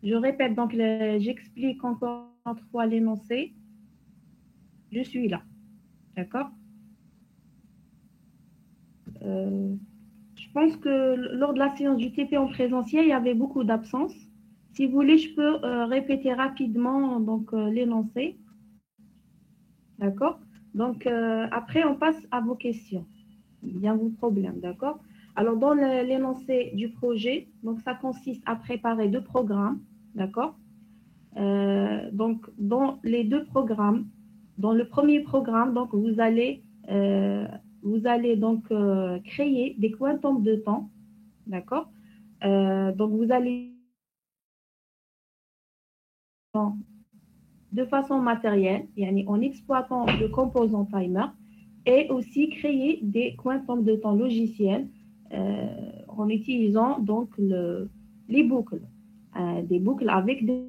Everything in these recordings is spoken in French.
Je répète, donc j'explique encore une fois l'énoncé. Je suis là. D'accord. Euh, je pense que lors de la séance du TP en présentiel, il y avait beaucoup d'absences. Si vous voulez, je peux répéter rapidement donc l'énoncé. D'accord. Donc, après, on passe à vos questions. Bien vos problèmes, d'accord? Alors, dans l'énoncé du projet, donc ça consiste à préparer deux programmes, d'accord? Donc, dans les deux programmes, dans le premier programme, donc vous allez donc créer des quantums de temps, d'accord? Donc, vous allez de façon matérielle, en exploitant le composant timer, et aussi créer des quantums de temps logiciels en utilisant donc les boucles, des boucles avec des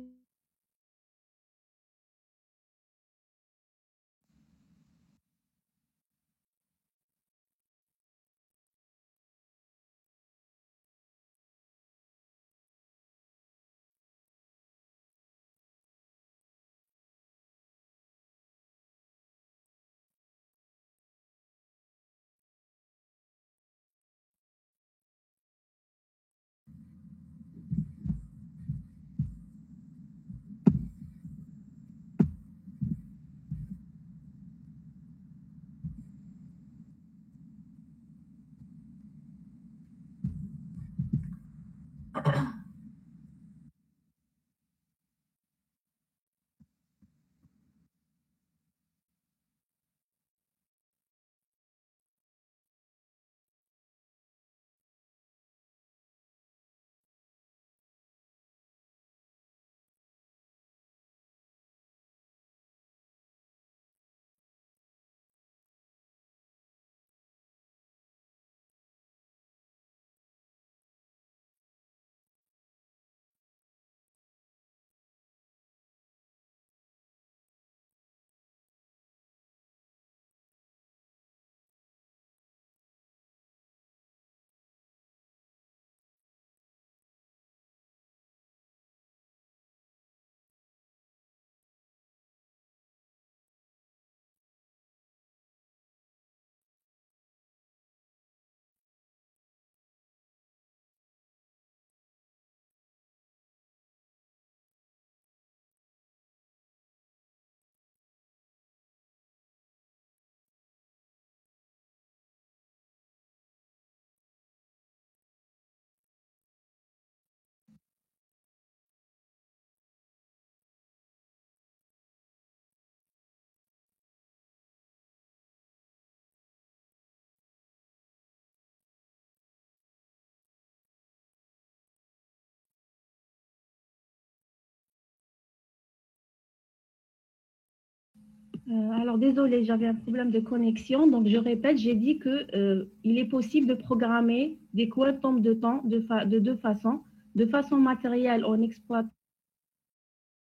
alors, désolé, j'avais un problème de connexion. Donc, je répète, j'ai dit que, il est possible de programmer des quantums de temps de deux façons. De façon matérielle, on exploite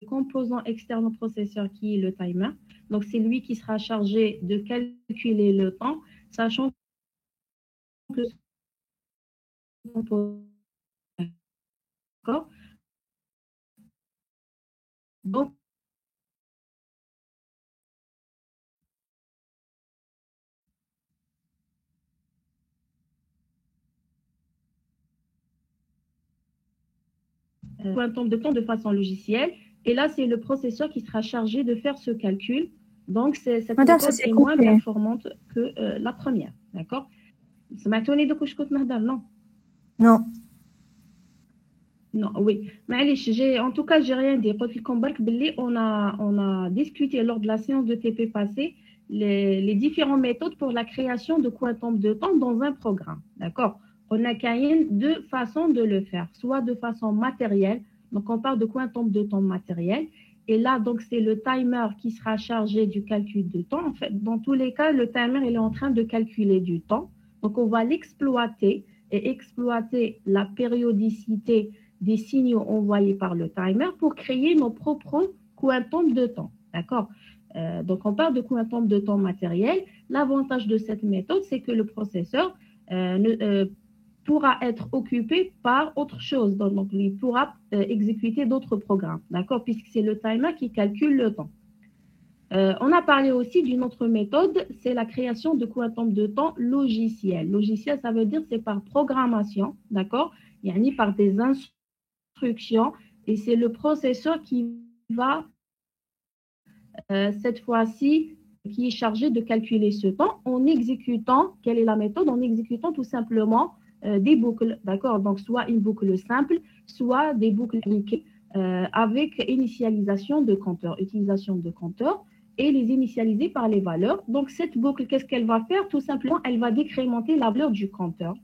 le composant externe au processeur qui est le timer. Donc, c'est lui qui sera chargé de calculer le temps, sachant que ce composant, d'accord. Donc, quantum de temps de façon logicielle. Et là, c'est le processeur qui sera chargé de faire ce calcul. Donc, cette Madame, ça méthode s'est est moins coupé. performante que la première. D'accord. سمعتوني دوك واش كنت نهضر non. Non. Non, oui. معليش, en tout cas, j'ai rien dit. قلت لكم برك باللي on a discuté lors de la séance de TP passée les différentes méthodes pour la création de quantum de temps dans un programme. D'accord? On a deux façons de le faire, soit de façon matérielle, donc on parle de quantum de temps matériel, et là, donc c'est le timer qui sera chargé du calcul de temps. En fait, dans tous les cas, le timer il est en train de calculer du temps, donc on va l'exploiter et exploiter la périodicité des signaux envoyés par le timer pour créer nos propres quantums de temps. D'accord. Donc, on parle de quantum de temps matériel. L'avantage de cette méthode, c'est que le processeur pourra être occupé par autre chose. Donc, il pourra exécuter d'autres programmes, d'accord, puisque c'est le timer qui calcule le temps. On a parlé aussi d'une autre méthode, c'est la création de quantum de temps logiciel. Logiciel, ça veut dire c'est par programmation, d'accord, yani par des instructions, et c'est le processeur qui va, cette fois-ci, qui est chargé de calculer ce temps en exécutant, quelle est la méthode? En exécutant tout simplement des boucles, d'accord? Donc, soit une boucle simple, soit des boucles linkées avec initialisation de compteurs, utilisation de compteurs et les initialiser par les valeurs. Donc, cette boucle, qu'est-ce qu'elle va faire? Tout simplement, elle va décrémenter la valeur du compteur,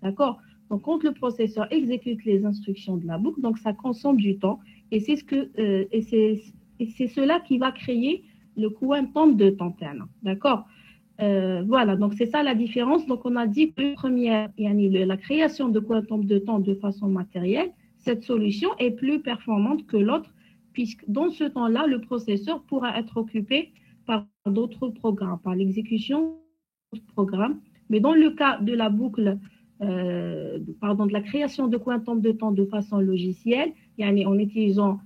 d'accord? Donc, quand le processeur exécute les instructions de la boucle, donc ça consomme du temps et c'est cela qui va créer le quantum de temps interne, d'accord? Voilà, donc c'est ça la différence. Donc, on a dit que première, la création de quantum de temps de façon matérielle, cette solution est plus performante que l'autre, puisque dans ce temps-là, le processeur pourra être occupé par d'autres programmes, par l'exécution d'autres programmes. Mais dans le cas de la boucle, de la création de quantum de temps de façon logicielle, en utilisant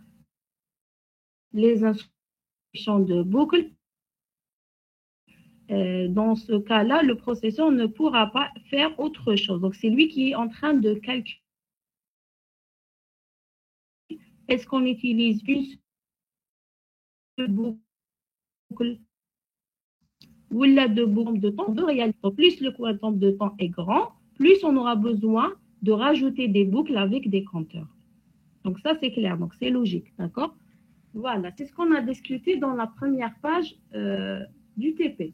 les instructions de boucle, dans ce cas-là, le processeur ne pourra pas faire autre chose. Donc, c'est lui qui est en train de calculer. Est-ce qu'on utilise une seule boucle ou la deux boucles de temps de réalité? Plus le quantum de temps est grand, plus on aura besoin de rajouter des boucles avec des compteurs. Donc, ça, c'est clair. Donc, c'est logique. D'accord? Voilà, c'est ce qu'on a discuté dans la première page du TP.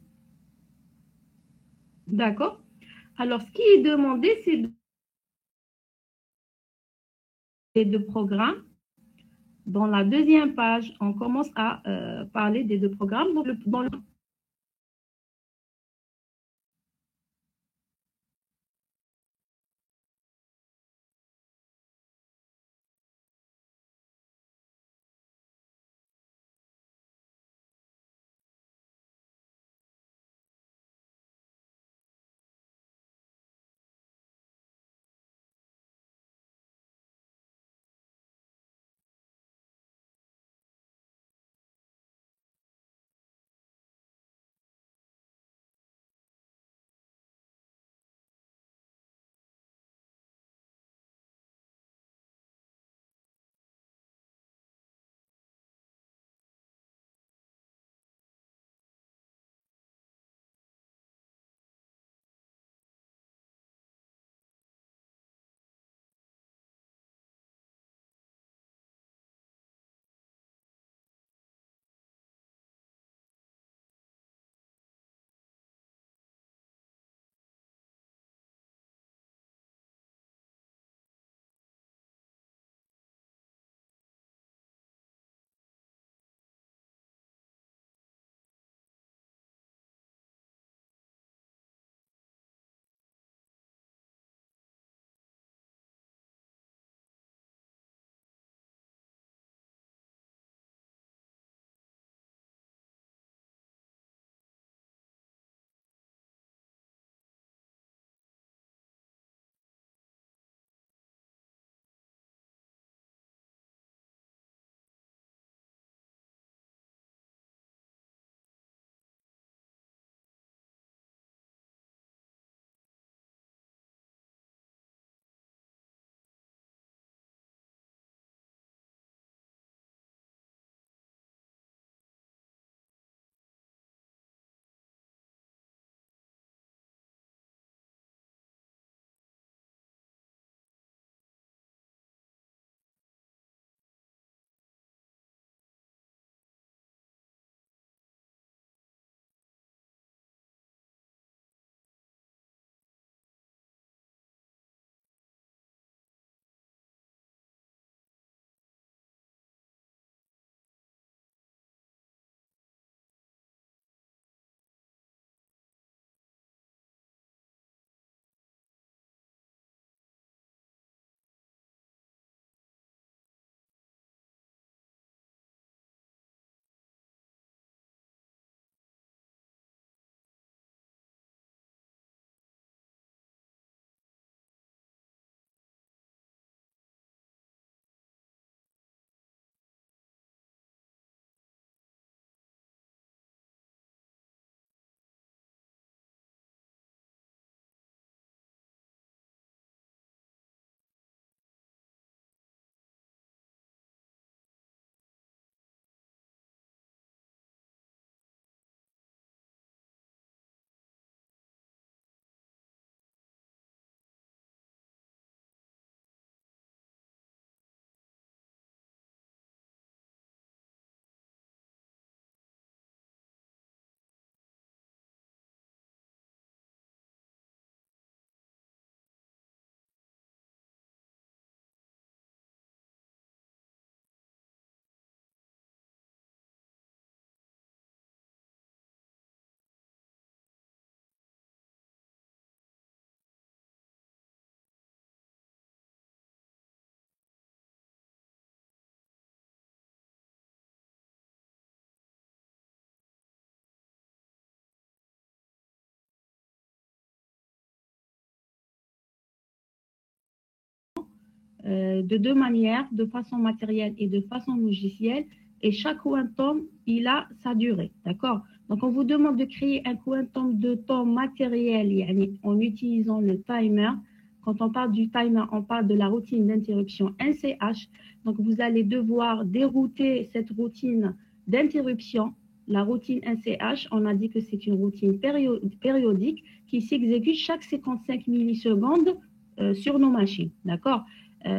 D'accord? Alors, ce qui est demandé, c'est des deux programmes. Dans la deuxième page, on commence à parler des deux programmes. Donc, dans le de deux manières, de façon matérielle et de façon logicielle. Et chaque quantum, il a sa durée, d'accord? Donc, on vous demande de créer un quantum de temps matériel en utilisant le timer. Quand on parle du timer, on parle de la routine d'interruption NCH. Donc, vous allez devoir dérouter cette routine d'interruption. La routine NCH, on a dit que c'est une routine périodique qui s'exécute chaque 55 millisecondes sur nos machines, d'accord?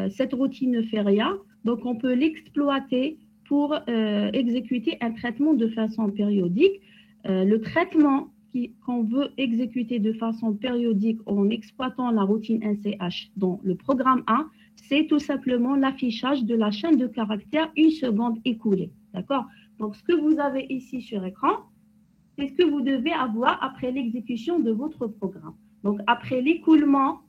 Cette routine ne fait rien, donc on peut l'exploiter pour exécuter un traitement de façon périodique. Le traitement qu'on veut exécuter de façon périodique en exploitant la routine NCH dans le programme 1, c'est tout simplement l'affichage de la chaîne de caractères une seconde écoulée. D'accord? Donc, ce que vous avez ici sur écran, c'est ce que vous devez avoir après l'exécution de votre programme. Donc, après l'écoulement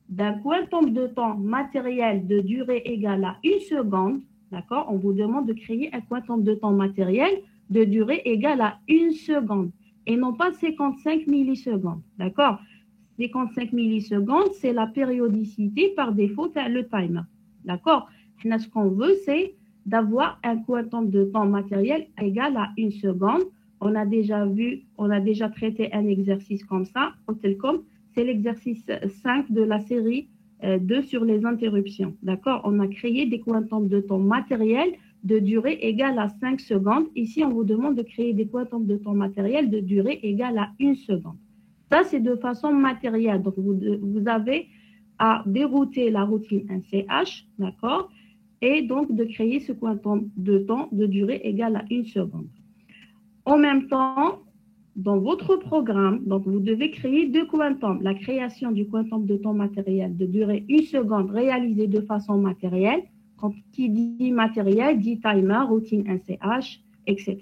d'un quantum de temps matériel de durée égale à une seconde, d'accord, on vous demande de créer un quantum de temps matériel de durée égale à une seconde et non pas 55 millisecondes, d'accord? 55 millisecondes, c'est la périodicité par défaut, le timer, d'accord? Ce qu'on veut, c'est d'avoir un quantum de temps matériel égal à une seconde. On a déjà traité un exercice comme ça, au Telcom, c'est l'exercice 5 de la série 2 sur les interruptions, d'accord? On a créé des quantums de temps matériels de durée égale à 5 secondes. Ici, on vous demande de créer des quantums de temps matériels de durée égale à 1 seconde. Ça, c'est de façon matérielle. Donc, vous avez à dérouter la routine NCH, d'accord? Et donc, de créer ce quantum de temps de durée égale à 1 seconde. En même temps, dans votre programme, donc vous devez créer deux quantums. La création du quantum de temps matériel de durée 1 seconde réalisée de façon matérielle. Quand qui dit matériel, dit timer, routine NCH, etc.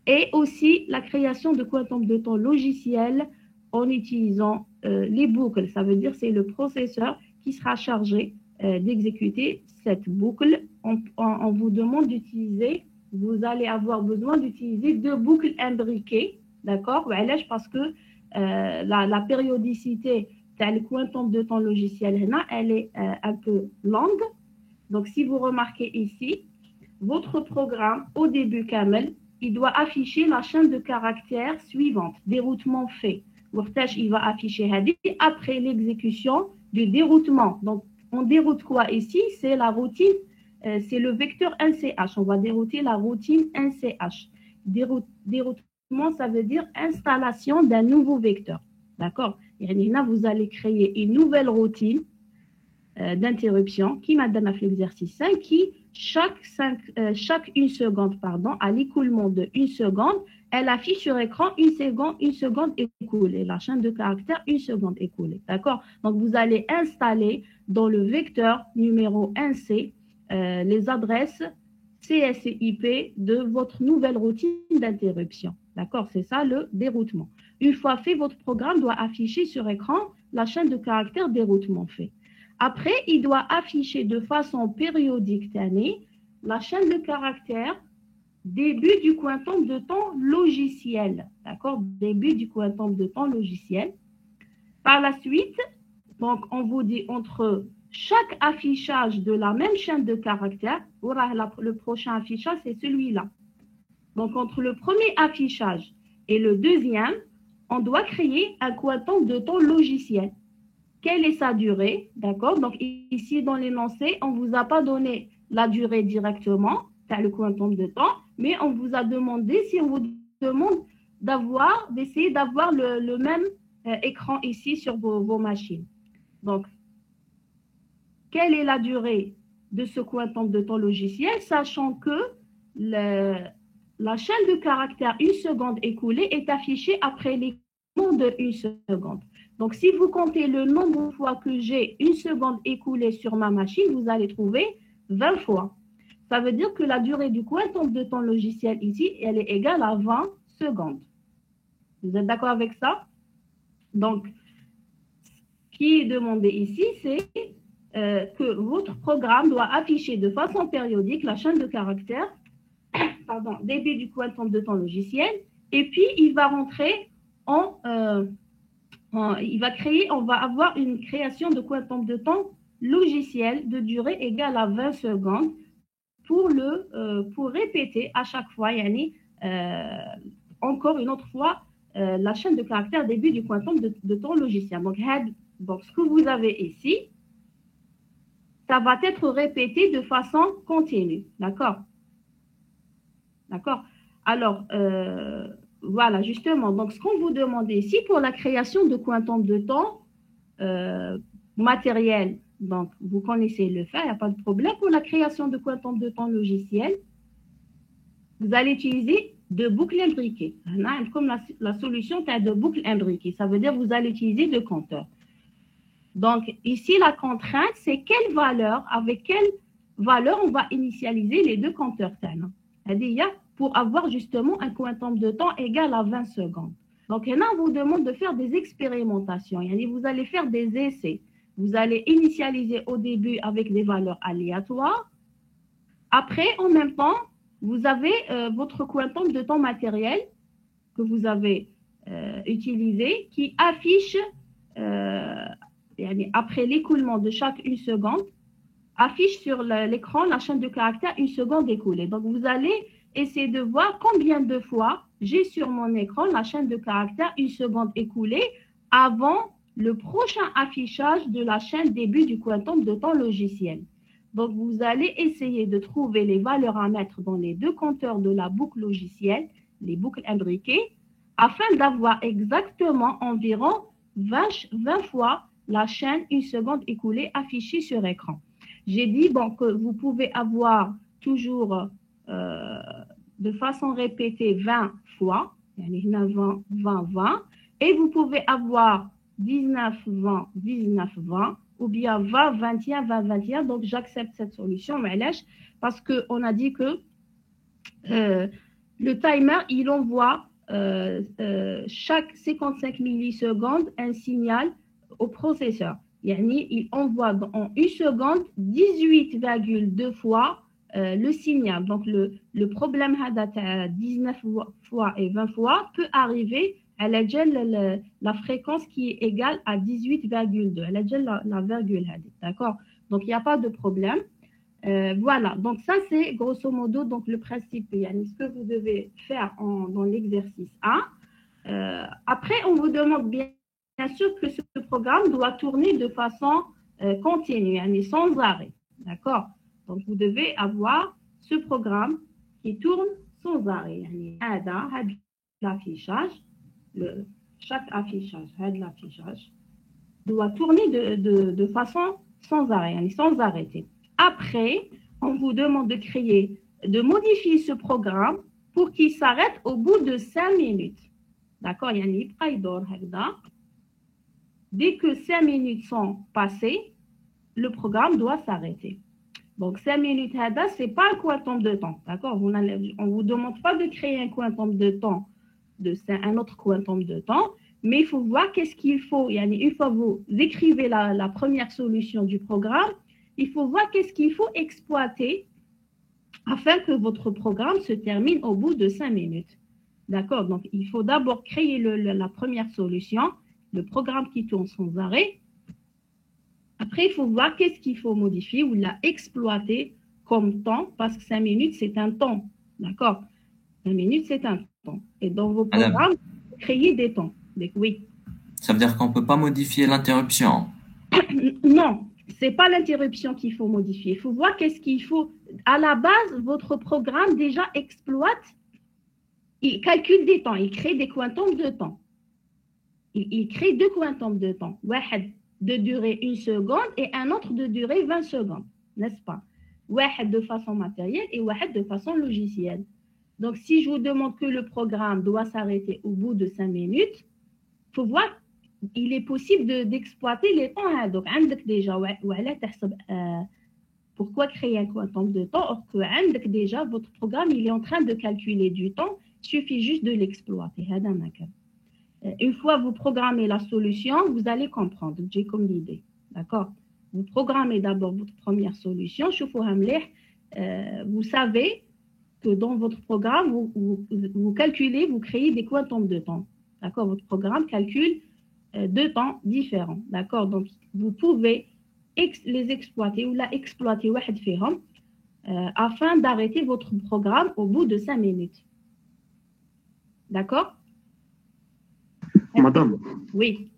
Et aussi la création de quantum de temps logiciel en utilisant les boucles. Ça veut dire que c'est le processeur qui sera chargé d'exécuter cette boucle. On vous demande d'utiliser, vous allez avoir besoin d'utiliser deux boucles imbriquées. D'accord? Parce que la périodicité du quantum de temps logiciel, elle est un peu longue. Donc, si vous remarquez ici, votre programme, au début, Kamel, il doit afficher la chaîne de caractères suivante, déroutement fait. Il va afficher après l'exécution du déroutement. Donc, on déroute quoi ici? C'est la routine, c'est le vecteur NCH. On va dérouter la routine NCH. Déroutement, ça veut dire installation d'un nouveau vecteur. D'accord? Et là, vous allez créer une nouvelle routine d'interruption qui m'a donné l'exercice 5 qui, chaque 1 seconde, à l'écoulement de 1 seconde, elle affiche sur écran une seconde écoulée, la chaîne de caractères 1 seconde écoulée. D'accord? Donc, vous allez installer dans le vecteur numéro 1C les adresses CS et IP de votre nouvelle routine d'interruption. D'accord? C'est ça le déroutement. Une fois fait, votre programme doit afficher sur écran la chaîne de caractères déroutement fait. Après, il doit afficher de façon périodique la chaîne de caractères début du quantum de temps logiciel. D'accord? Début du quantum de temps logiciel. Par la suite, donc on vous dit entre chaque affichage de la même chaîne de caractères, le prochain affichage, c'est celui-là. Donc, entre le premier affichage et le deuxième, on doit créer un quantum de temps logiciel. Quelle est sa durée? D'accord? Donc, ici, dans l'énoncé, on ne vous a pas donné la durée directement, c'est le quantum de temps, mais on vous a demandé, si on vous demande d'essayer d'avoir le même écran ici sur vos machines. Donc, quelle est la durée de ce quantum de temps logiciel, sachant que la chaîne de caractères 1 seconde écoulée est affichée après l'écoulement de 1 seconde. Donc, si vous comptez le nombre de fois que j'ai 1 seconde écoulée sur ma machine, vous allez trouver 20 fois. Ça veut dire que la durée du quantum de temps logiciel ici, elle est égale à 20 secondes. Vous êtes d'accord avec ça? Donc, ce qui est demandé ici, c'est que votre programme doit afficher de façon périodique la chaîne de caractères, début du quantum de temps logiciel, et puis il va rentrer on va avoir une création de quantum de temps logiciel de durée égale à 20 secondes pour répéter à chaque fois, yani, encore une autre fois, la chaîne de caractères début du quantum de ton logiciel. Donc, ce que vous avez ici, ça va être répété de façon continue. D'accord? D'accord? Alors, voilà, justement. Donc, ce qu'on vous demande ici pour la création de quantum de temps matériel, donc vous connaissez le faire, il n'y a pas de problème. Pour la création de quantum de temps logiciel, vous allez utiliser de boucles imbriquées. Comme la solution est de boucles imbriquées, ça veut dire que vous allez utiliser deux compteurs. Donc, ici, la contrainte, c'est avec quelle valeur on va initialiser les deux compteurs. C'est-à-dire, pour avoir justement un quantum de temps égal à 20 secondes. Donc, là, on vous demande de faire des expérimentations. Vous allez faire des essais. Vous allez initialiser au début avec des valeurs aléatoires. Après, en même temps, vous avez votre quantum de temps matériel que vous avez utilisé qui affiche, après l'écoulement de chaque une seconde, affiche sur l'écran la chaîne de caractères une seconde écoulée. Donc, vous allez essayer de voir combien de fois j'ai sur mon écran la chaîne de caractères une seconde écoulée avant le prochain affichage de la chaîne début du quantum de temps logiciel. Donc, vous allez essayer de trouver les valeurs à mettre dans les deux compteurs de la boucle logicielle, les boucles imbriquées, afin d'avoir exactement environ 20 fois la chaîne une seconde écoulée affichée sur écran. J'ai dit que vous pouvez avoir toujours de façon répétée 20 fois, 20, 20, 20, et vous pouvez avoir 19, 20, 19, 20, ou bien 20, 21, 20, 21. Donc, j'accepte cette solution, parce qu'on a dit que le timer, il envoie chaque 55 millisecondes un signal au processeur. Il envoie en une seconde 18,2 fois le signal. Donc, le problème de 19 fois et 20 fois peut arriver à la fréquence qui est égale à 18,2. Elle a la virgule. D'accord? Donc, il n'y a pas de problème. Voilà. Donc, ça, c'est grosso modo donc, le principe. Ce que vous devez faire dans l'exercice 1. Après, on vous demande bien sûr que ce programme doit tourner de façon continue, sans arrêt. D'accord? Donc, vous devez avoir ce programme qui tourne sans arrêt. L'affichage, chaque affichage, l'affichage doit tourner de façon sans arrêt, sans arrêter. Après, on vous demande de modifier ce programme pour qu'il s'arrête au bout de 5 minutes. D'accord? Dès que 5 minutes sont passées, le programme doit s'arrêter. Donc, 5 minutes, ce n'est pas un quantum de temps. D'accord? On ne vous demande pas de créer un quantum de temps, un autre quantum de temps, mais il faut voir qu'est-ce qu'il faut. Une fois que vous écrivez la première solution du programme, il faut voir qu'est-ce qu'il faut exploiter afin que votre programme se termine au bout de 5 minutes. D'accord? Donc, il faut d'abord créer la première solution, le programme qui tourne sans arrêt. Après, il faut voir qu'est-ce qu'il faut modifier ou exploiter comme temps, parce que 5 minutes, c'est un temps. D'accord? 5 minutes, c'est un temps. Et dans vos programmes, vous créez des temps. Donc, oui. Ça veut dire qu'on ne peut pas modifier l'interruption? Non, ce n'est pas l'interruption qu'il faut modifier. Il faut voir qu'est-ce qu'il faut. À la base, votre programme déjà exploite, il calcule des temps, il crée des quantums de temps. Il crée deux quantums de temps. De durée 1 seconde et un autre de durée 20 secondes, n'est-ce pas? De façon matérielle et de façon logicielle. Donc, si je vous demande que le programme doit s'arrêter au bout de 5 minutes, il faut voir, il est possible d'exploiter les temps. Donc, déjà, pourquoi créer un quantum de temps? Or que déjà, votre programme, il est en train de calculer du temps, il suffit juste de l'exploiter. Une fois vous programmez la solution, vous allez comprendre. J'ai comme l'idée. D'accord? Vous programmez d'abord votre première solution. Vous savez que dans votre programme, vous calculez, vous créez des quantums de temps. D'accord? Votre programme calcule deux temps différents. D'accord? Donc, vous pouvez les exploiter ou la exploiter واحد فيهم, afin d'arrêter votre programme au bout de 5 minutes. D'accord? Madame, Oui.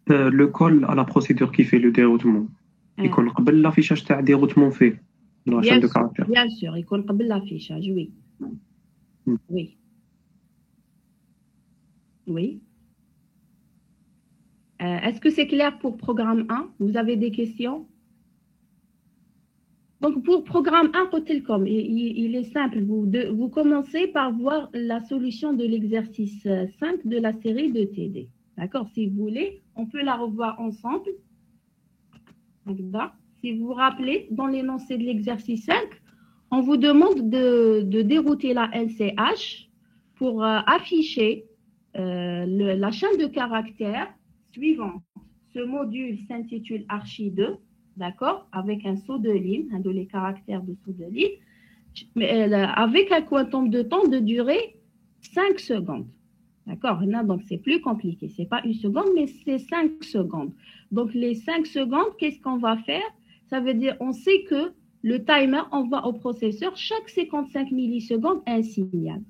le call à la procédure qui fait le déroutement, il يكون قبل l'affichage تاع déroutement fait dans la chaîne de caractères. Bien sûr, يكون قبل l'affichage, oui. Oui. Oui. Est-ce que c'est clair pour programme 1? Vous avez des questions? Donc, pour programme 1, Hotelcom, il est simple. Vous commencez par voir la solution de l'exercice 5 de la série de TD. D'accord? Si vous voulez, on peut la revoir ensemble. Si vous vous rappelez, dans l'énoncé de l'exercice 5, on vous demande de dérouter la LCH pour afficher la chaîne de caractères suivante. Ce module s'intitule Archi 2, d'accord, avec un saut de ligne, un de les caractères de saut de ligne, avec un quantum de temps de durée 5 secondes. D'accord, donc c'est plus compliqué, c'est pas une seconde, mais c'est 5 secondes. Donc les 5 secondes, qu'est-ce qu'on va faire? Ça veut dire, on sait que le timer envoie au processeur chaque 55 millisecondes un signal.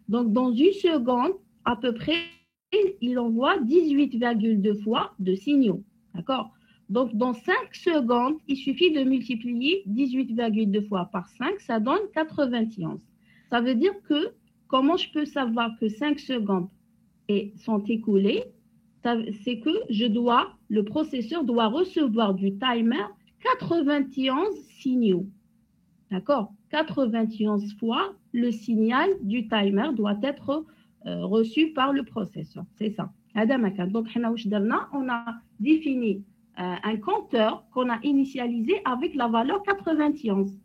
Donc dans une seconde, à peu près, il envoie 18,2 fois de signaux. D'accord? Donc, dans 5 secondes, il suffit de multiplier 18,2 fois par 5, ça donne 91. Ça veut dire que, comment je peux savoir que 5 secondes sont écoulées? C'est que le processeur doit recevoir du timer 91 signaux. D'accord? 91 fois, le signal du timer doit être reçu par le processeur. C'est ça. Donc, on a défini un compteur qu'on a initialisé avec la valeur 91.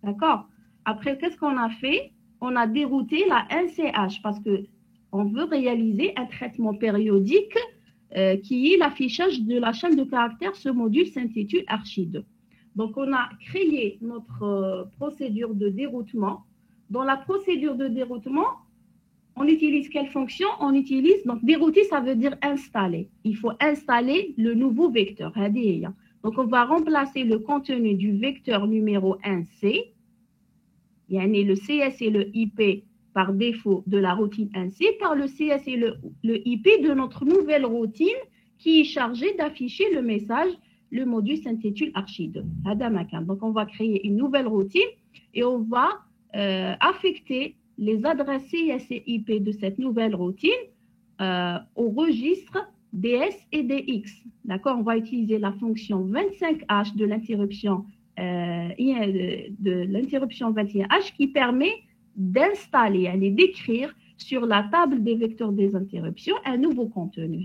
D'accord? Après, qu'est-ce qu'on a fait? On a dérouté la LCH parce qu'on veut réaliser un traitement périodique qui est l'affichage de la chaîne de caractères. Ce module s'intitule Archi 2. Donc, on a créé notre procédure de déroutement. Dans la procédure de déroutement, on utilise quelle fonction? On utilise, donc dérouter, ça veut dire installer. Il faut installer le nouveau vecteur. Donc, on va remplacer le contenu du vecteur numéro 1C, le CS et le IP par défaut de la routine 1C, par le CS et le IP de notre nouvelle routine qui est chargée d'afficher le message. Le module s'intitule Archi 2. Donc, on va créer une nouvelle routine et on va affecter les adresses CS et IP de cette nouvelle routine au registre DS et DX. D'accord? On va utiliser la fonction 25H de l'interruption 21H qui permet d'installer, d'écrire sur la table des vecteurs des interruptions un nouveau contenu.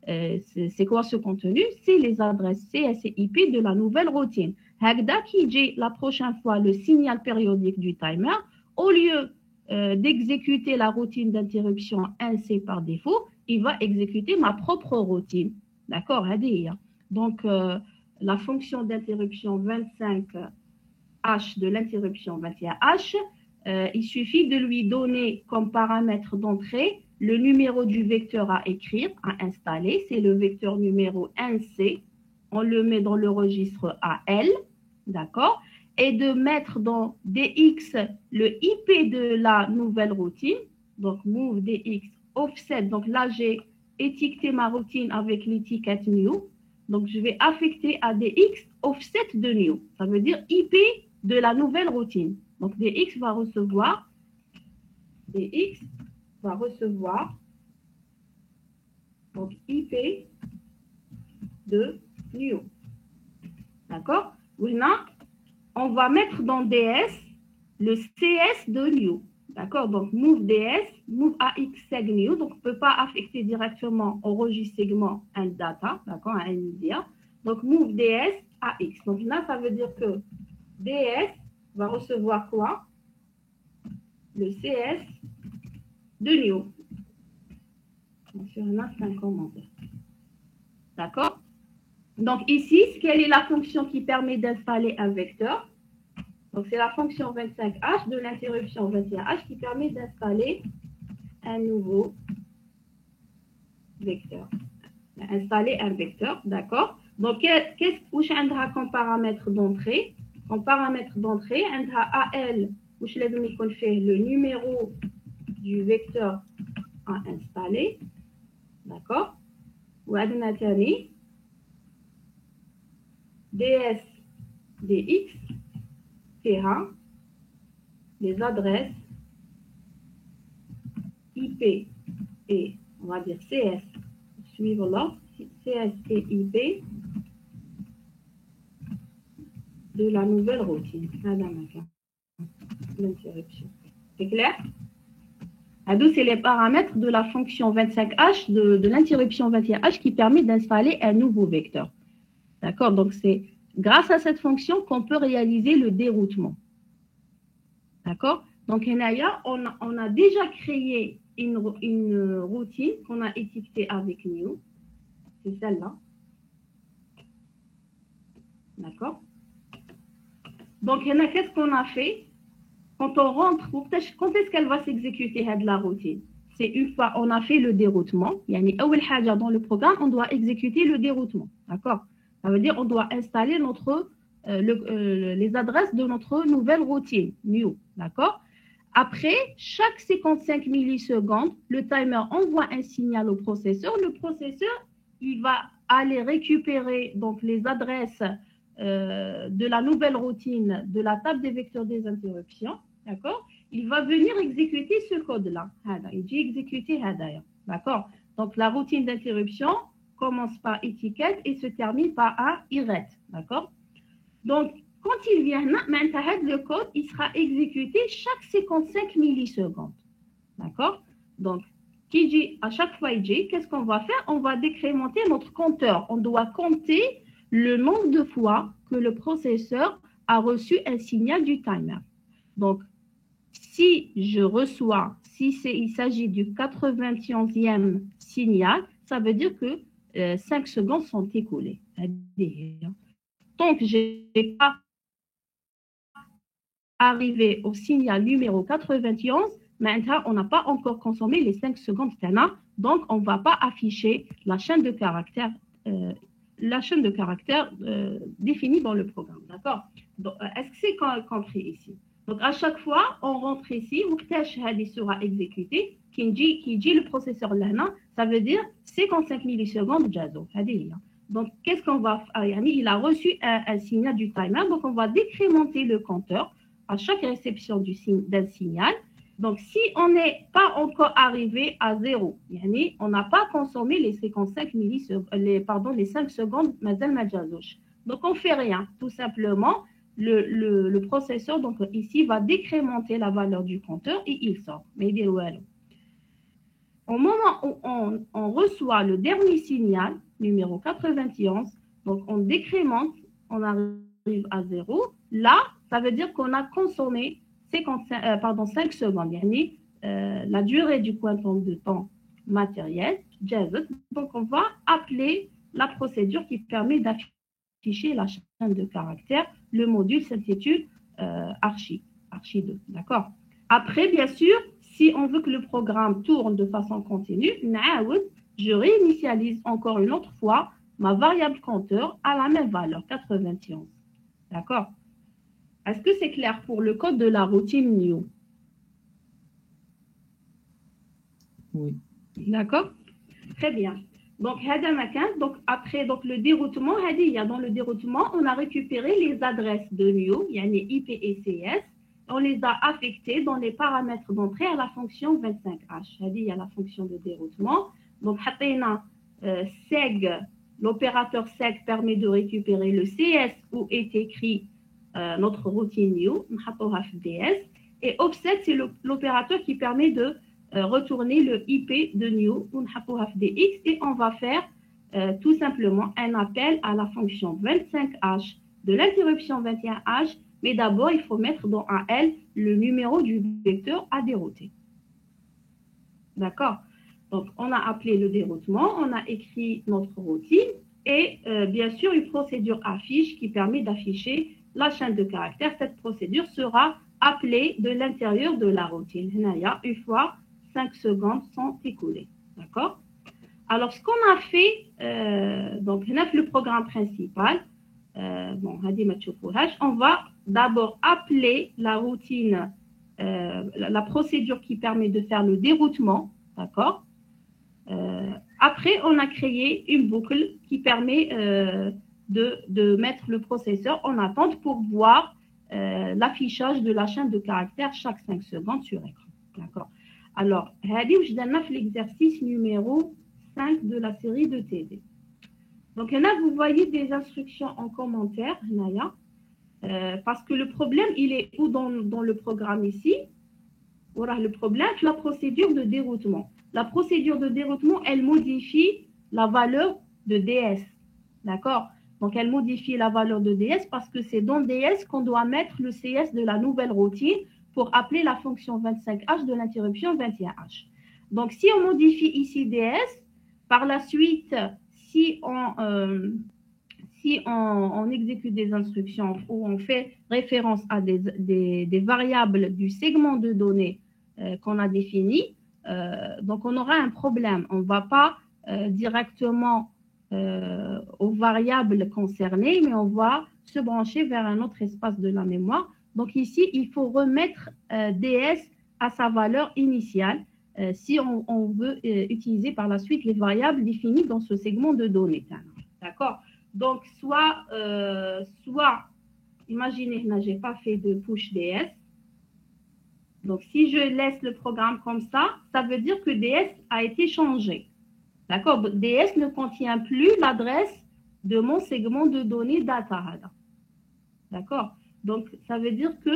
C'est quoi ce contenu? C'est les adresses CS et IP de la nouvelle routine. La prochaine fois, le signal périodique du timer, au lieu d'exécuter la routine d'interruption 1C par défaut, il va exécuter ma propre routine. D'accord? Donc, la fonction d'interruption 25H de l'interruption 21H, il suffit de lui donner comme paramètre d'entrée le numéro du vecteur à écrire, à installer. C'est le vecteur numéro 1C. On le met dans le registre AL. D'accord? Et de mettre dans DX le IP de la nouvelle routine. Donc, move DX offset. Donc là, j'ai étiqueté ma routine avec l'étiquette new. Donc, je vais affecter à DX offset de new. Ça veut dire IP de la nouvelle routine. Donc, DX va recevoir donc IP de new. D'accord? Maintenant, on va mettre dans DS le CS de new. D'accord? Donc, move DS, move AX seg new. Donc, on ne peut pas affecter directement au registre segment un data, d'accord, un media. Donc, move DS AX. Donc, là, ça veut dire que DS va recevoir quoi? Le CS de new. Bien sûr, là, c'est un commentaire. D'accord? Donc, ici, quelle est la fonction qui permet d'installer un vecteur? Donc, c'est la fonction 25H de l'interruption 21H qui permet d'installer un nouveau vecteur. Installer un vecteur, d'accord? Donc, qu'est-ce qu'on a comme paramètre d'entrée? Comme paramètre d'entrée, on a AL, où je l'ai le numéro du vecteur à installer. D'accord? Ou on a DS, DX, Terrain, les adresses IP et on va dire CS, suivre l'ordre, CS et IP de la nouvelle routine. L'interruption. C'est clair? C'est les paramètres de la fonction 25H, de l'interruption 21H qui permet d'installer un nouveau vecteur. D'accord? Donc, c'est grâce à cette fonction qu'on peut réaliser le déroutement. D'accord? Donc, on a déjà créé une routine qu'on a étiquetée avec new. C'est celle-là. D'accord? Donc, qu'est-ce qu'on a fait? Quand on rentre, quand est-ce qu'elle va s'exécuter la routine? C'est une fois on a fait le déroutement. Dans le programme, on doit exécuter le déroutement. D'accord? Ça veut dire on doit installer les adresses de notre nouvelle routine, new. D'accord? Après, chaque 55 millisecondes, le timer envoie un signal au processeur. Le processeur, il va aller récupérer donc, les adresses de la nouvelle routine de la table des vecteurs des interruptions. D'accord? Il va venir exécuter ce code-là. Il dit exécuter Hadaya. D'accord? Donc, la routine d'interruption commence par étiquette et se termine par un IRET. D'accord? Donc, quand il vient, le code il sera exécuté chaque 55 millisecondes. D'accord? Donc, à chaque fois, qu'est-ce qu'on va faire? On va décrémenter notre compteur. On doit compter le nombre de fois que le processeur a reçu un signal du timer. Donc, si il s'agit du 91e signal, ça veut dire que 5 secondes sont écoulées. Donc, je n'ai pas arrivé au signal numéro 91, maintenant, on n'a pas encore consommé les 5 secondes. Donc, on ne va pas afficher la chaîne de caractères définie dans le programme. D'accord? Est-ce que c'est compris ici? Donc, à chaque fois, on rentre ici, il sera exécuté, qui dit le processeur là, ça veut dire 55 millisecondes jazo. Donc, qu'est-ce qu'on va faire? Il a reçu un signal du timer, donc on va décrémenter le compteur à chaque réception d'un signal. Donc, si on n'est pas encore arrivé à 0, on n'a pas consommé les 55 millisecondes, les 5 secondes, donc on ne fait rien. Tout simplement, le processeur, donc ici, va décrémenter la valeur du compteur et il sort. Mais il est au moment où on reçoit le dernier signal, numéro 91, donc on décrémente, on arrive à 0. Là, ça veut dire qu'on a consommé 5 secondes, la durée du quantum de temps matériel, donc on va appeler la procédure qui permet d'afficher la chaîne de caractères. Le module s'intitule Archi 2, d'accord? Après, bien sûr, si on veut que le programme tourne de façon continue, je réinitialise encore une autre fois ma variable compteur à la même valeur, 91. D'accord? Est-ce que c'est clair pour le code de la routine new? Oui. D'accord? Très bien. Donc, après le déroutement, dans le déroutement, on a récupéré les adresses de new, IP et CS. On les a affectées dans les paramètres d'entrée à la fonction 25H. Il y a la fonction de déroutement. Donc, seg, l'opérateur seg permet de récupérer le CS où est écrit notre routine new, DS, et offset, c'est l'opérateur qui permet de retourner le IP de new, DX, et on va faire tout simplement un appel à la fonction 25H de l'interruption 21H, mais d'abord, il faut mettre dans AL le numéro du vecteur à dérouter. D'accord? Donc, on a appelé le déroutement, on a écrit notre routine, et bien sûr, une procédure affiche qui permet d'afficher la chaîne de caractères. Cette procédure sera appelée de l'intérieur de la routine. Une fois 5 secondes sont écoulées. D'accord? Alors, ce qu'on a fait, donc, le programme principal, on va d'abord appeler la routine, la procédure qui permet de faire le déroutement, d'accord. Après, on a créé une boucle qui permet de mettre le processeur en attente pour voir l'affichage de la chaîne de caractères chaque 5 secondes sur écran. D'accord. Alors, je donne l'exercice numéro 5 de la série de TD. Donc, là, vous voyez des instructions en commentaire, Naya, parce que le problème, il est où dans le programme ici? Voilà, le problème, c'est la procédure de déroutement. La procédure de déroutement, elle modifie la valeur de DS. D'accord? Donc, elle modifie la valeur de DS parce que c'est dans DS qu'on doit mettre le CS de la nouvelle routine pour appeler la fonction 25H de l'interruption 21H. Donc, si on modifie ici DS, par la suite, si on exécute des instructions où on fait référence à des variables du segment de données qu'on a défini, donc on aura un problème. On ne va pas directement aux variables concernées, mais on va se brancher vers un autre espace de la mémoire. Donc ici, il faut remettre DS à sa valeur initiale si on veut utiliser par la suite les variables définies dans ce segment de données. D'accord? Donc, soit imaginez que je n'ai pas fait de push DS. Donc, si je laisse le programme comme ça veut dire que DS a été changé. D'accord? DS ne contient plus l'adresse de mon segment de données data. D'accord? Donc, ça veut dire que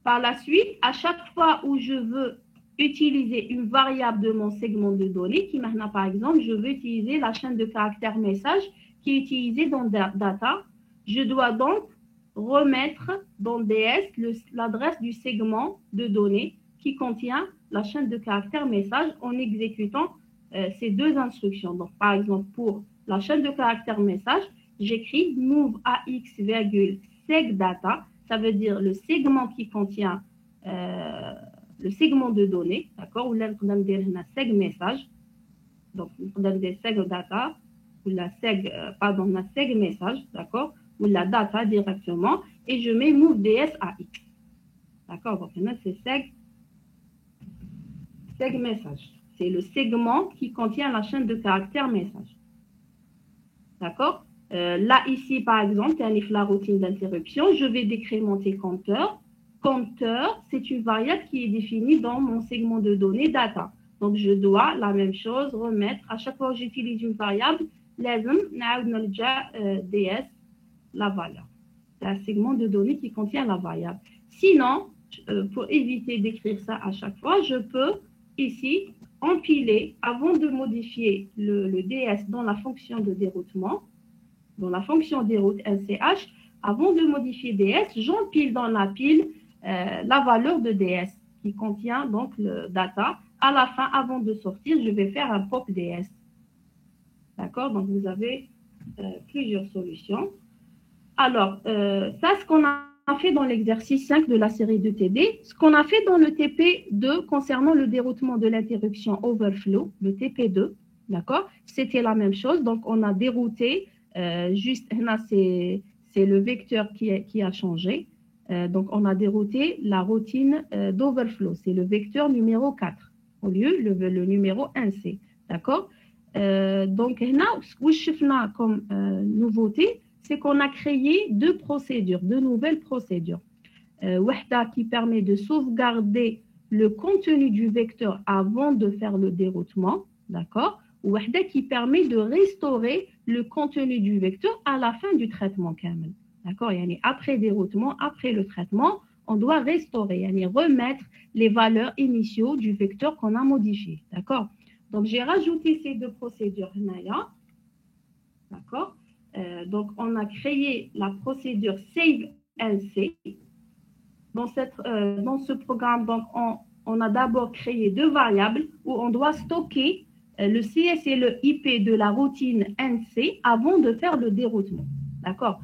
par la suite, à chaque fois où je veux utiliser une variable de mon segment de données, qui maintenant, par exemple, je veux utiliser la chaîne de caractères message qui est utilisée dans data, je dois donc remettre dans DS l'adresse du segment de données qui contient la chaîne de caractères message en exécutant ces deux instructions. Donc, par exemple, pour la chaîne de caractères message, j'écris move AX, segdata, ça veut dire le segment qui contient le segment de données, d'accord, ou là, on a un seg message, donc on a des seg data, ou la seg, pardon, la seg message, d'accord, ou la data directement, et je mets move ds à x, d'accord, donc là, c'est seg message, c'est le segment qui contient la chaîne de caractères message, d'accord. Là, ici, par exemple, la routine d'interruption, je vais décrémenter compteur. Compteur, c'est une variable qui est définie dans mon segment de données data. Donc, je dois, la même chose, remettre, à chaque fois que j'utilise une variable, DS, la valeur. C'est un segment de données qui contient la variable. Sinon, pour éviter d'écrire ça à chaque fois, je peux, ici, empiler, avant de modifier le DS dans la fonction de déroutement, dans la fonction déroute LCH, avant de modifier DS, j'empile dans la pile la valeur de DS qui contient donc le data. À la fin, avant de sortir, je vais faire un pop DS. D'accord? Donc, vous avez plusieurs solutions. Alors, ça, ce qu'on a fait dans l'exercice 5 de la série de TD, ce qu'on a fait dans le TP2 concernant le déroutement de l'interruption overflow, le TP2, d'accord? C'était la même chose. Donc, on a dérouté, juste là, c'est le vecteur qui a changé. Donc, on a dérouté la routine d'overflow. C'est le vecteur numéro 4 au lieu le numéro 1C. D'accord? Donc, là, ce que je fais comme nouveauté, c'est qu'on a créé deux nouvelles procédures. Wahda qui permet de sauvegarder le contenu du vecteur avant de faire le déroutement. D'accord? Wahda qui permet de restaurer le contenu du vecteur à la fin du traitement kamel. D'accord? Après déroutement, après le traitement, on doit restaurer, remettre les valeurs initiaux du vecteur qu'on a modifié. D'accord? Donc, j'ai rajouté ces deux procédures. D'accord? Donc, on a créé la procédure SaveLC. Dans ce programme, donc, on a d'abord créé deux variables où on doit stocker le CS et le IP de la routine NC avant de faire le déroutement. D'accord?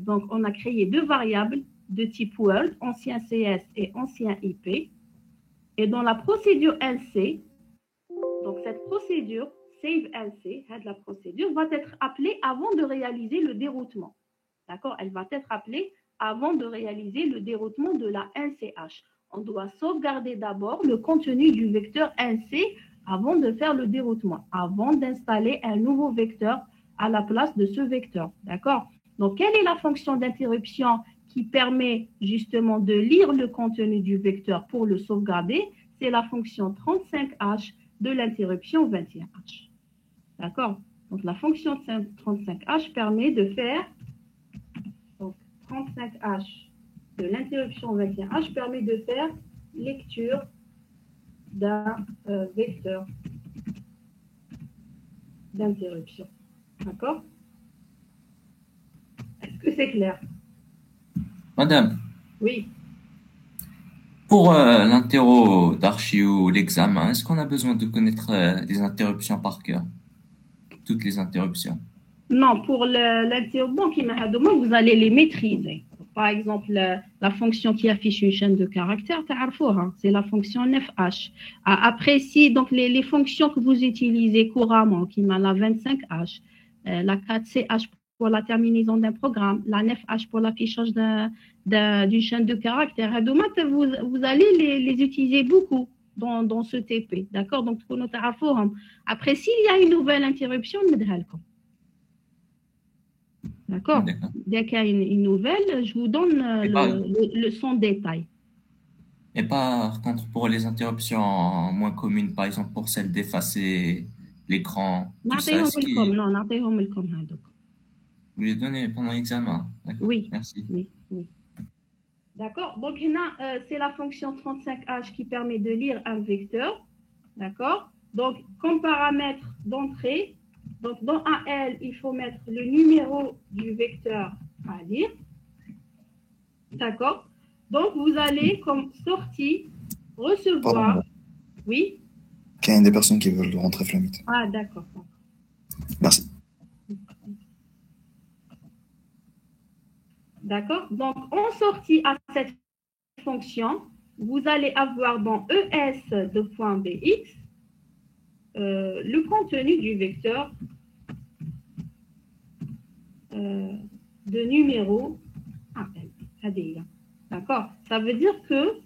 Donc, on a créé deux variables de type world, ancien CS et ancien IP. Et dans la procédure LC, donc cette procédure, save NC, la procédure va être appelée avant de réaliser le déroutement. D'accord? Elle va être appelée avant de réaliser le déroutement de la NCH. On doit sauvegarder d'abord le contenu du vecteur NC avant de faire le déroutement, avant d'installer un nouveau vecteur à la place de ce vecteur. D'accord? Donc, quelle est la fonction d'interruption qui permet justement de lire le contenu du vecteur pour le sauvegarder? C'est la fonction 35H de l'interruption 21H. D'accord? Donc, la fonction 35H permet de faire, donc 35H de l'interruption 21H permet de faire lecture d'un vecteur d'interruption. D'accord? Est-ce que c'est clair? Madame, Oui. pour l'interro d'archi ou l'examen, est-ce qu'on a besoin de connaître les interruptions par cœur? Toutes les interruptions? Non, pour l'interruption, vous allez les maîtriser. Par exemple, la fonction qui affiche une chaîne de caractères, c'est la fonction 9H. Après, si donc les fonctions que vous utilisez couramment, qui m'a la 25H, la 4CH pour la terminaison d'un programme, la 9H pour l'affichage d'une chaîne de caractères, vous allez les utiliser beaucoup dans ce TP. D'accord? Donc, après, s'il y a une nouvelle interruption, d'accord? Dès qu'il y a une nouvelle, je vous donne son détail. Et par contre, pour les interruptions moins communes, par exemple pour celle d'effacer l'écran, tout ça, vous les donnez pendant l'examen? Oui. Merci. Oui. D'accord? Donc, c'est la fonction 35H qui permet de lire un vecteur. D'accord? Donc, comme paramètre d'entrée, donc dans AL, il faut mettre le numéro du vecteur à lire. D'accord? Donc, vous allez, comme sortie, recevoir... Pardon. Oui? Il y a des personnes qui veulent rentrer Flamit. Ah, d'accord. Merci. D'accord? Donc, en sortie à cette fonction, vous allez avoir dans ES de point BX le contenu du vecteur de numéro AL. D'accord? Ça veut dire que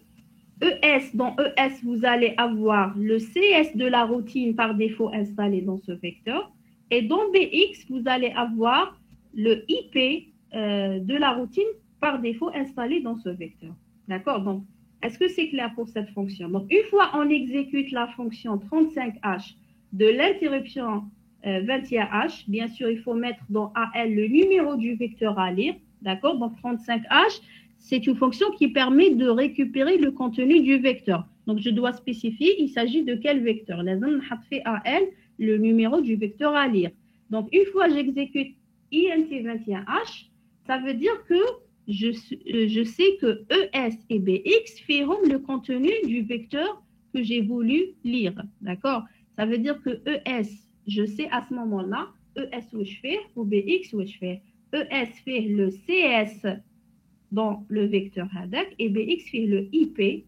dans ES, vous allez avoir le CS de la routine par défaut installé dans ce vecteur. Et dans BX, vous allez avoir le IP de la routine par défaut installé dans ce vecteur. D'accord? Donc, est-ce que c'est clair pour cette fonction? Donc, une fois on exécute la fonction 35H de l'interruption 21H, bien sûr, il faut mettre dans AL le numéro du vecteur à lire. D'accord? Donc, 35H, c'est une fonction qui permet de récupérer le contenu du vecteur. Donc, je dois spécifier, il s'agit de quel vecteur? La zone fait AL, le numéro du vecteur à lire. Donc, une fois j'exécute INT21H, ça veut dire que je sais que ES et BX feront le contenu du vecteur que j'ai voulu lire. D'accord? Ça veut dire que ES, je sais à ce moment-là, ES où je fais, ou BX où je fais. ES fait le CS dans le vecteur HADAC et BX fait le IP,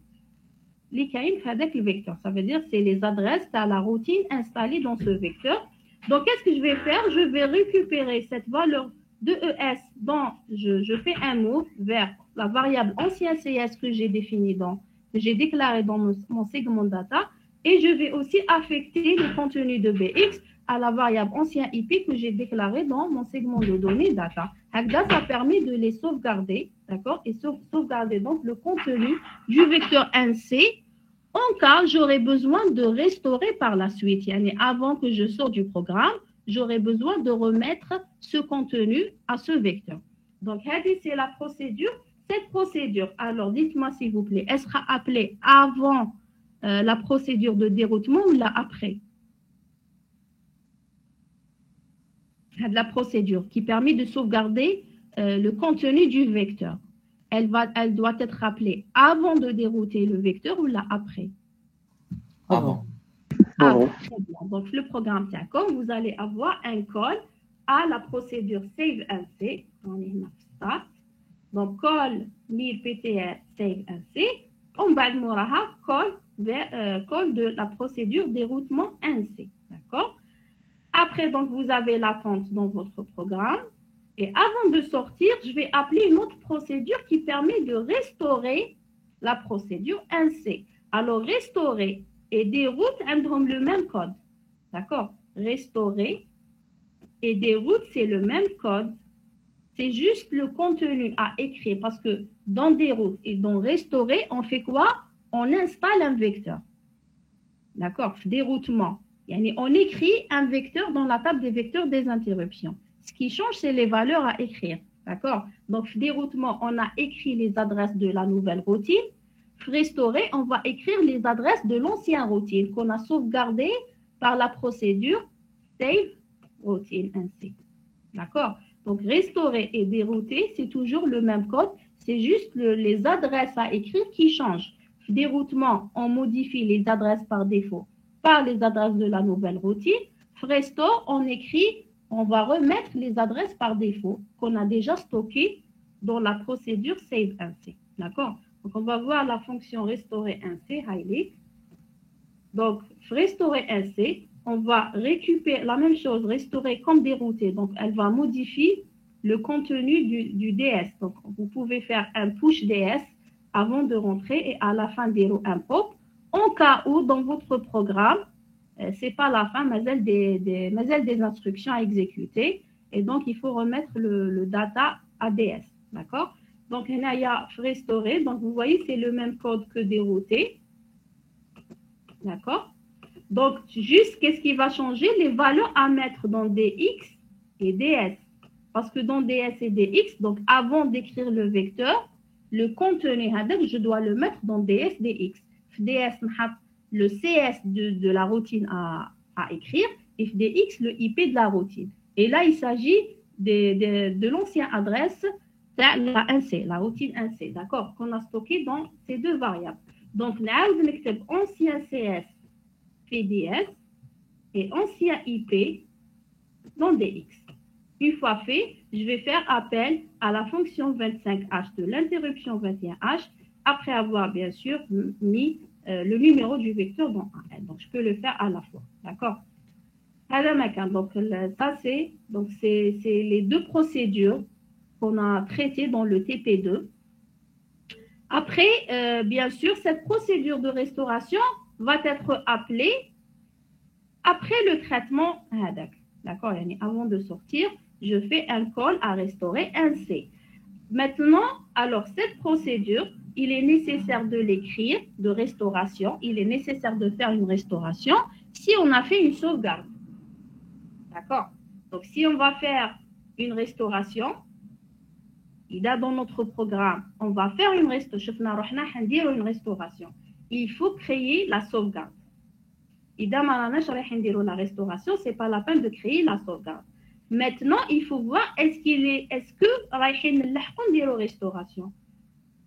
les caïns HADAC le vecteur. Ça veut dire que c'est les adresses à la routine installées dans ce vecteur. Donc, qu'est-ce que je vais faire? Je vais récupérer cette valeur de ES dont je fais un move vers la variable ancien CS que j'ai définie que j'ai déclaré dans mon segment data et je vais aussi affecter le contenu de BX à la variable ancien IP que j'ai déclaré dans mon segment de données data. Ça permet de les sauvegarder, d'accord? Et sauvegarder donc le contenu du vecteur NC en cas j'aurais besoin de restaurer par la suite. Avant que je sorte du programme, j'aurais besoin de remettre ce contenu à ce vecteur. Donc, c'est la procédure. Cette procédure, alors dites-moi s'il vous plaît, elle sera appelée avant la procédure de déroutement ou là après? La procédure qui permet de sauvegarder le contenu du vecteur. Elle doit être appelée avant de dérouter le vecteur ou là après? Avant. Très bien. Donc, le programme TACOM, vous allez avoir un call à la procédure save NC. On est start. Donc, call lire PTR save NC. On va call de la procédure déroutement NC. D'accord? Après, donc, vous avez l'attente dans votre programme. Et avant de sortir, je vais appeler une autre procédure qui permet de restaurer la procédure 1C. Alors, restaurer et déroute ont le même code. D'accord? Restaurer et déroute, c'est le même code. C'est juste le contenu à écrire parce que dans déroute et dans restaurer, on fait quoi? On installe un vecteur. D'accord? Déroutement. On écrit un vecteur dans la table des vecteurs des interruptions. Ce qui change, c'est les valeurs à écrire. D'accord? Donc, déroutement, on a écrit les adresses de la nouvelle routine. Restaurer, on va écrire les adresses de l'ancienne routine qu'on a sauvegardée par la procédure save routine ainsi. D'accord? Donc, restaurer et dérouter, c'est toujours le même code. C'est juste les adresses à écrire qui changent. Déroutement, on modifie les adresses par défaut par les adresses de la nouvelle routine. Restore, on écrit, on va remettre les adresses par défaut qu'on a déjà stockées dans la procédure save ainsi. D'accord? Donc, on va voir la fonction restaurer ainsi, highlight. Donc, restaurer ainsi, on va récupérer la même chose, restaurer comme dérouter. Donc, elle va modifier le contenu du DS. Donc, vous pouvez faire un push DS avant de rentrer et à la fin des un pop. En cas où, dans votre programme, ce n'est pas la fin, mais des instructions à exécuter. Et donc, il faut remettre le data à DS. D'accord? Donc, il y a restaurer. Donc, vous voyez, c'est le même code que dérouter. D'accord? Donc, juste, qu'est-ce qui va changer? Les valeurs à mettre dans DX et DS. Parce que dans DS et DX, donc avant d'écrire le vecteur, le contenu, je dois le mettre dans DS, DX. DS, le CS de la routine à écrire et DX, le IP de la routine. Et là, il s'agit de l'ancienne adresse, la 1C, la routine 1C, d'accord, qu'on a stocké dans ces deux variables. Donc, là, vous mettez ancien CS PDS et ancien IP dans DX. Une fois fait, je vais faire appel à la fonction 25H de l'interruption 21H après avoir bien sûr mis le numéro du vecteur dans un L. Donc, je peux le faire à la fois. D'accord? Donc, ça, c'est les deux procédures qu'on a traitées dans le TP2. Après, bien sûr, cette procédure de restauration va être appelée après le traitement. D'accord? Avant de sortir, je fais un call à restaurer un C. Maintenant, alors, cette procédure, il est nécessaire de l'écrire, de restauration. Il est nécessaire de faire une restauration si on a fait une sauvegarde. D'accord? Donc, si on va faire une restauration, dans notre programme, on va faire une restauration. Il faut créer la sauvegarde. La restauration, ce n'est pas la peine de créer la sauvegarde. Maintenant, il faut voir est-ce que la restauration.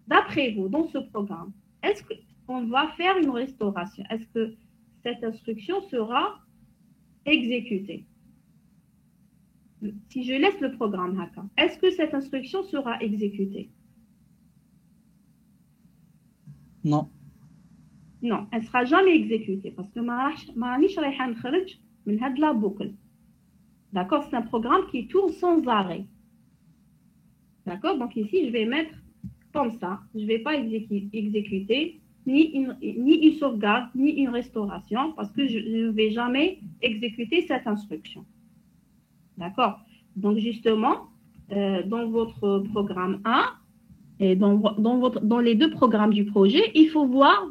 D'après vous, dans ce programme, est-ce qu'on va faire une restauration? Est-ce que cette instruction sera exécutée? Si je laisse le programme Haka, est-ce que cette instruction sera exécutée? Non. Non, elle ne sera jamais exécutée parce que la boucle. D'accord, c'est un programme qui tourne sans arrêt. D'accord, donc ici, je vais mettre comme ça. Je ne vais pas exécuter ni une sauvegarde, ni une restauration parce que je ne vais jamais exécuter cette instruction. D'accord? Donc, justement, dans votre programme 1 et dans les deux programmes du projet, il faut voir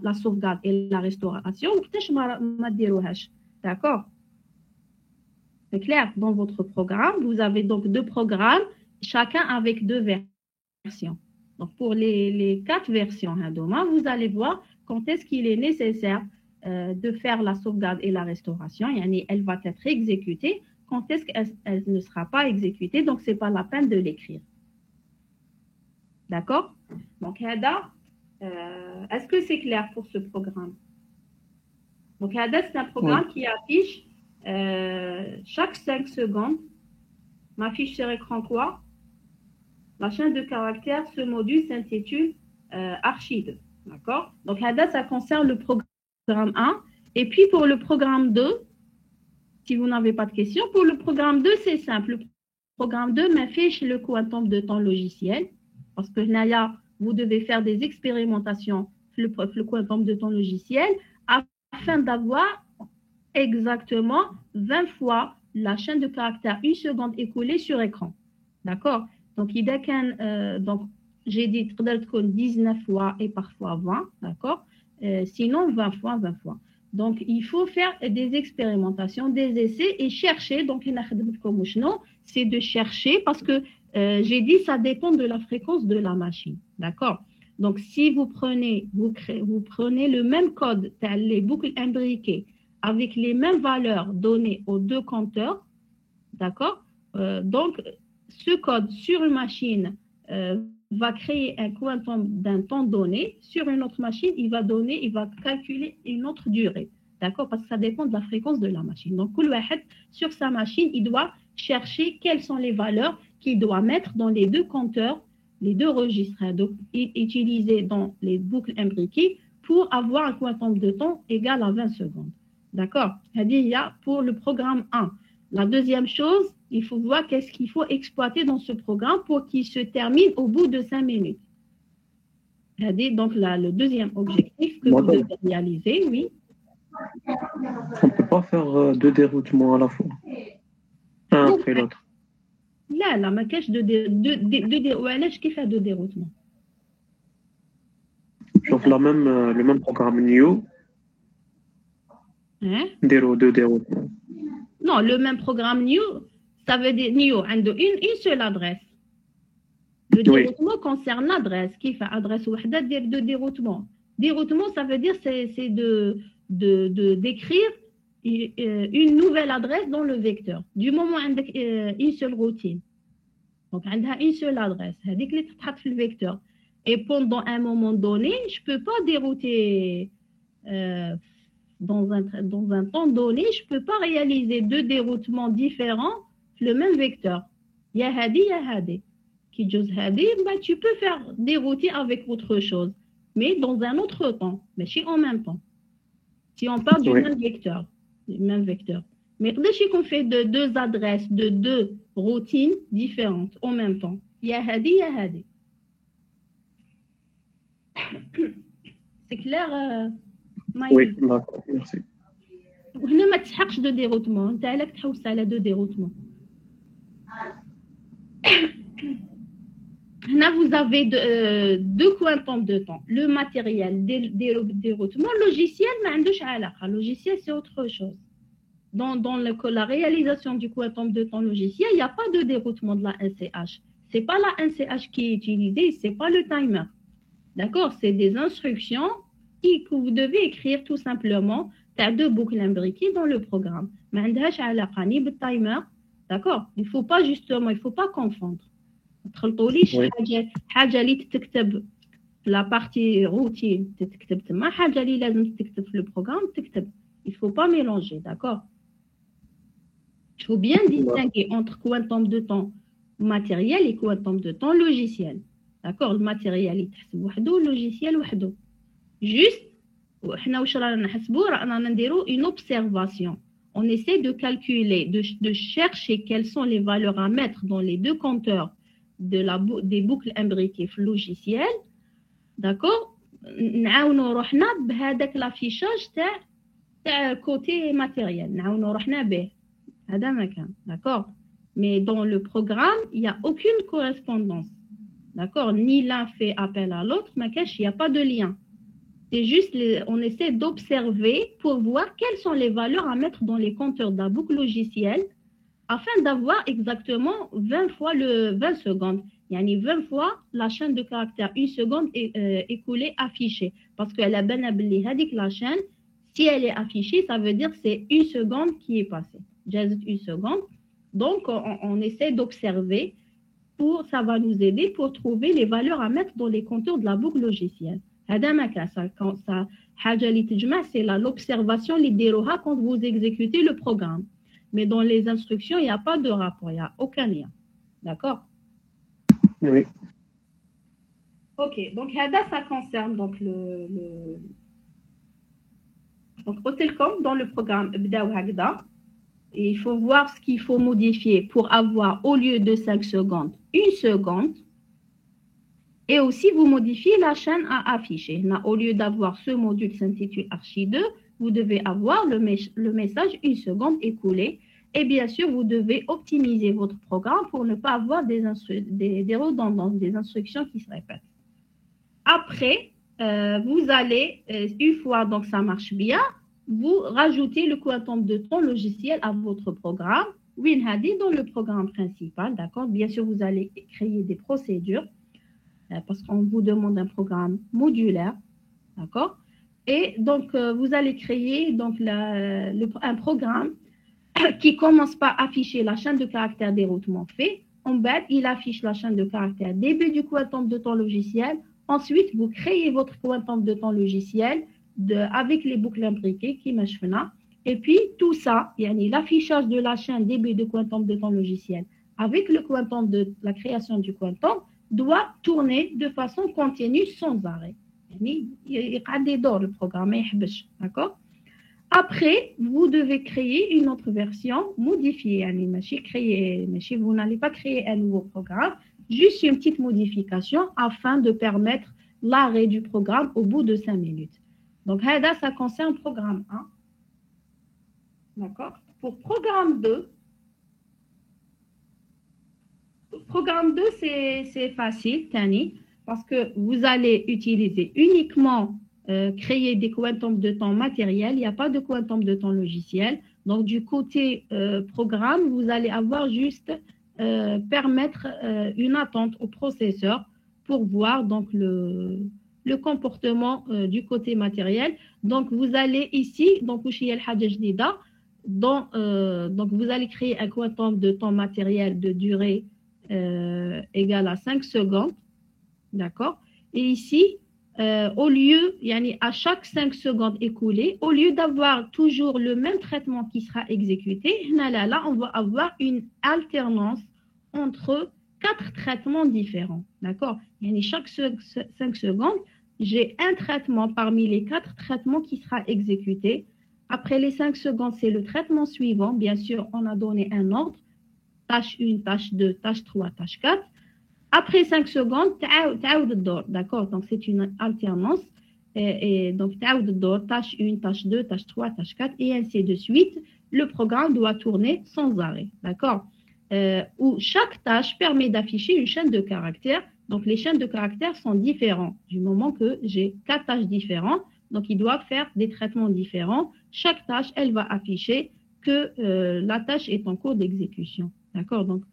la sauvegarde et la restauration. D'accord? C'est clair? Dans votre programme, vous avez donc deux programmes, chacun avec deux versions. Donc, pour les 4 versions, vous allez voir quand est-ce qu'il est nécessaire de faire la sauvegarde et la restauration. Elle va être exécutée. Quand est-ce qu'elle ne sera pas exécutée? Donc, ce n'est pas la peine de l'écrire. D'accord? Donc, est-ce que c'est clair pour ce programme? Donc, c'est un programme qui affiche chaque 5 secondes. Ma fiche sur écran quoi? La chaîne de caractères, ce module s'intitule Archi2. D'accord? Donc, ça concerne le programme 1 Et puis pour le programme 2, si vous n'avez pas de questions, pour le programme 2, c'est simple. Le programme 2 m'affiche le quantum de temps logiciel, parce que là, vous devez faire des expérimentations sur le quantum de temps logiciel afin d'avoir exactement 20 fois la chaîne de caractères 1 seconde écoulée sur écran. D'accord? Donc, donc j'ai dit 19 fois et parfois 20, d'accord? Sinon, 20 fois, 20 fois. Donc, il faut faire des expérimentations, des essais et chercher. Donc, c'est de chercher parce que j'ai dit ça dépend de la fréquence de la machine. D'accord? Donc, si vous prenez le même code, les boucles imbriquées, avec les mêmes valeurs données aux deux compteurs, d'accord? Donc, ce code sur une machine va créer un quantum d'un temps donné. Sur une autre machine, il va calculer une autre durée. D'accord? Parce que ça dépend de la fréquence de la machine. Donc, sur sa machine, il doit chercher quelles sont les valeurs qu'il doit mettre dans les deux compteurs, les deux registres, donc utilisés dans les boucles imbriquées pour avoir un quantum de temps égal à 20 secondes. D'accord? C'est-à-dire, il y a pour le programme 1. La deuxième chose, il faut voir qu'est-ce qu'il faut exploiter dans ce programme pour qu'il se termine au bout de 5 minutes. C'est-à-dire, donc, là, le deuxième objectif que vous devez réaliser, oui. On ne peut pas faire deux déroutements à la fois, un après l'autre. Là, ma cache de déroutement. Genre le même programme New, deux déroutements. Non, le même programme New, ça veut dire New, une seule adresse. Le déroutement concerne l'adresse. Qui fait adresse ou de déroutement. Déroutement, ça veut dire c'est d'écrire une nouvelle adresse dans le vecteur. Du moment où on a une seule routine. Donc, on a une seule adresse. C'est le vecteur. Et pendant un moment donné, je ne peux pas dérouter dans un temps donné, je ne peux pas réaliser deux déroutements différents le même vecteur. Il y a hadi, il y a hadi. Qui jose hadi, tu peux faire dérouter avec autre chose, mais dans un autre temps, mais en même temps. Si on parle du même vecteur. Mais dès qu'on fait deux adresses, de deux routines différentes en même temps. Il y a hadi, il y a hadi. C'est clair Oui, d'accord, merci. هنا ما تسحقش دو ديروتمون انت علاش تحوس على دو ديروتمون هنا vous avez deux quantums de temps le matériel déroutement logiciel ما عندوش علاقه logiciel c'est autre chose dans la réalisation du quantum de temps logiciel il n'y a pas de déroutement de la NCH c'est pas la NCH qui est utilisée c'est pas le timer d'accord c'est des instructions que vous devez écrire tout simplement. Tu as deux boucles imbriquées dans le programme. Mais on a timer. D'accord? Il ne faut pas confondre. La partie routine, le programme, il ne faut pas mélanger. D'accord? Il faut bien distinguer entre quantum de temps matériel et quantum de temps logiciel. D'accord? Le matériel, le logiciel, juste, une observation. On essaie de calculer, de chercher quelles sont les valeurs à mettre dans les deux compteurs des boucles imbriquées logicielles. D'accord? نعاونوا روحنا بهذاك l'affichage تاع côté matériel. نعاونوا روحنا به. هذا ما كان. D'accord? Mais dans le programme, il n'y a aucune correspondance. D'accord? Ni l'un fait appel à l'autre, mais il n'y a pas de lien. C'est juste, on essaie d'observer pour voir quelles sont les valeurs à mettre dans les compteurs de la boucle logicielle afin d'avoir exactement 20 fois 20 secondes. Yani 20 fois la chaîne de caractères 1 seconde écoulée affichée. Parce que la chaîne, si elle est affichée, ça veut dire que c'est 1 seconde qui est passée. Juste 1 seconde. Donc, on essaie d'observer ça va nous aider pour trouver les valeurs à mettre dans les compteurs de la boucle logicielle. C'est l'observation quand vous exécutez le programme. Mais dans les instructions, il n'y a pas de rapport, il n'y a aucun lien. D'accord? Oui. Ok, donc ça concerne donc Donc, comme dans le programme Bdaou Hagda, il faut voir ce qu'il faut modifier pour avoir, au lieu de 5 secondes, 1 seconde. Et aussi, vous modifiez la chaîne à afficher. Au lieu d'avoir ce module qui s'intitule Archi 2, vous devez avoir le message 1 seconde écoulée. Et bien sûr, vous devez optimiser votre programme pour ne pas avoir des redondances, des instructions qui se répètent. Après, vous allez, une fois donc ça marche bien, vous rajoutez le quantum de temps logiciel à votre programme. WinHadi dans le programme principal, d'accord? Bien sûr, vous allez créer des procédures parce qu'on vous demande un programme modulaire, d'accord? Et donc, vous allez créer donc un programme qui commence par afficher la chaîne de caractères déroutement fait. En bas, il affiche la chaîne de caractères début du quantum de temps logiciel. Ensuite, vous créez votre quantum de temps logiciel avec les boucles imbriquées qui marchent. Et puis, tout ça, l'affichage de la chaîne début de quantum de temps logiciel avec le quantum de la création du quantum doit tourner de façon continue sans arrêt. Il y a des dors le programme, d'accord? Après, vous devez créer une autre version modifiée. Vous n'allez pas créer un nouveau programme, juste une petite modification afin de permettre l'arrêt du programme au bout de 5 minutes. Donc, ça concerne programme 1. D'accord? Pour programme 2, c'est facile, Tani, parce que vous allez utiliser uniquement créer des quantums de temps matériels. Il n'y a pas de quantum de temps logiciel. Donc, du côté programme, vous allez avoir juste permettre une attente au processeur pour voir donc le comportement du côté matériel. Donc, vous allez ici, donc vous allez créer un quantum de temps matériel de durée égale à 5 secondes. D'accord? Et ici, au lieu, à chaque 5 secondes écoulées, au lieu d'avoir toujours le même traitement qui sera exécuté, là, on va avoir une alternance entre 4 traitements différents. D'accord? Chaque 5 secondes, j'ai un traitement parmi les 4 traitements qui sera exécuté. Après les 5 secondes, c'est le traitement suivant. Bien sûr, on a donné un ordre. Tâche 1, tâche 2, tâche 3, tâche 4. Après 5 secondes, d'accord? Donc, c'est une alternance. Et donc, tâche 1, tâche 2, tâche 3, tâche 4, et ainsi de suite. Le programme doit tourner sans arrêt. D'accord? Où chaque tâche permet d'afficher une chaîne de caractères. Donc, les chaînes de caractères sont différentes du moment que j'ai 4 tâches différentes. Donc, ils doivent faire des traitements différents. Chaque tâche, elle va afficher que la tâche est en cours d'exécution. D'accord? Donc,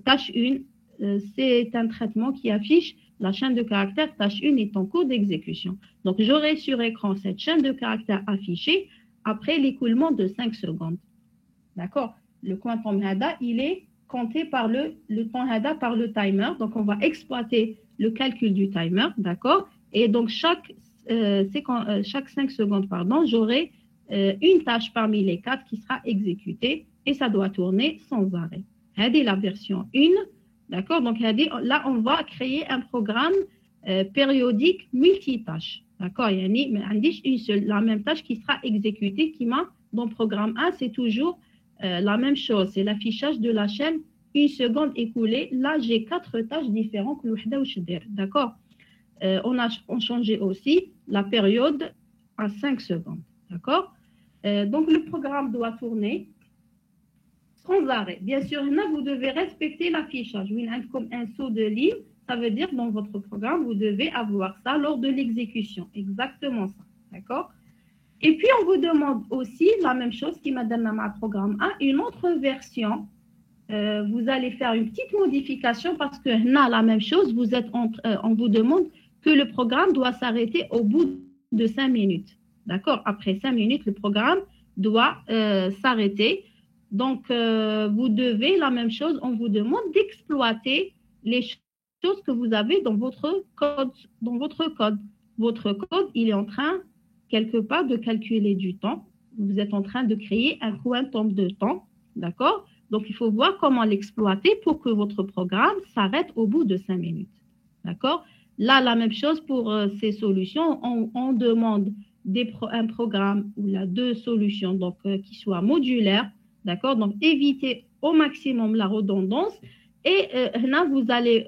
tâche 1, c'est un traitement qui affiche la chaîne de caractères. Tâche 1 est en cours d'exécution. Donc, j'aurai sur écran cette chaîne de caractères affichée après l'écoulement de 5 secondes. D'accord? Le quantum HADA, il est compté par le temps HADA par le timer. Donc, on va exploiter le calcul du timer. D'accord? Et donc, chaque 5 secondes, j'aurai une tâche parmi les 4 qui sera exécutée et ça doit tourner sans arrêt. C'est la version 1. D'accord? Donc, là, on va créer un programme périodique multitâche. D'accord? La même tâche qui sera exécutée dans programme 1, c'est toujours la même chose. C'est l'affichage de la chaîne 1 seconde écoulée. Là, j'ai 4 tâches différentes. D'accord? On a changé aussi la période à 5 secondes. D'accord? Donc, le programme doit tourner sans arrêt. Bien sûr, là, vous devez respecter l'affichage. Comme un saut de ligne, ça veut dire dans votre programme, vous devez avoir ça lors de l'exécution. Exactement ça. D'accord? Et puis, on vous demande aussi la même chose qui m'a donné ma programme 1, une autre version. Vous allez faire une petite modification parce que là, la même chose, on vous demande que le programme doit s'arrêter au bout de 5 minutes. D'accord? Après 5 minutes, le programme doit s'arrêter. Donc, vous devez, la même chose, on vous demande d'exploiter les choses que vous avez dans votre code. Votre code, il est en train, quelque part, de calculer du temps. Vous êtes en train de créer un quantum de temps. D'accord? Donc, il faut voir comment l'exploiter pour que votre programme s'arrête au bout de 5 minutes. D'accord? Là, la même chose pour ces solutions. On demande un programme ou là, deux solutions donc, qui soient modulaires, d'accord? Donc, éviter au maximum la redondance. Et là, vous allez,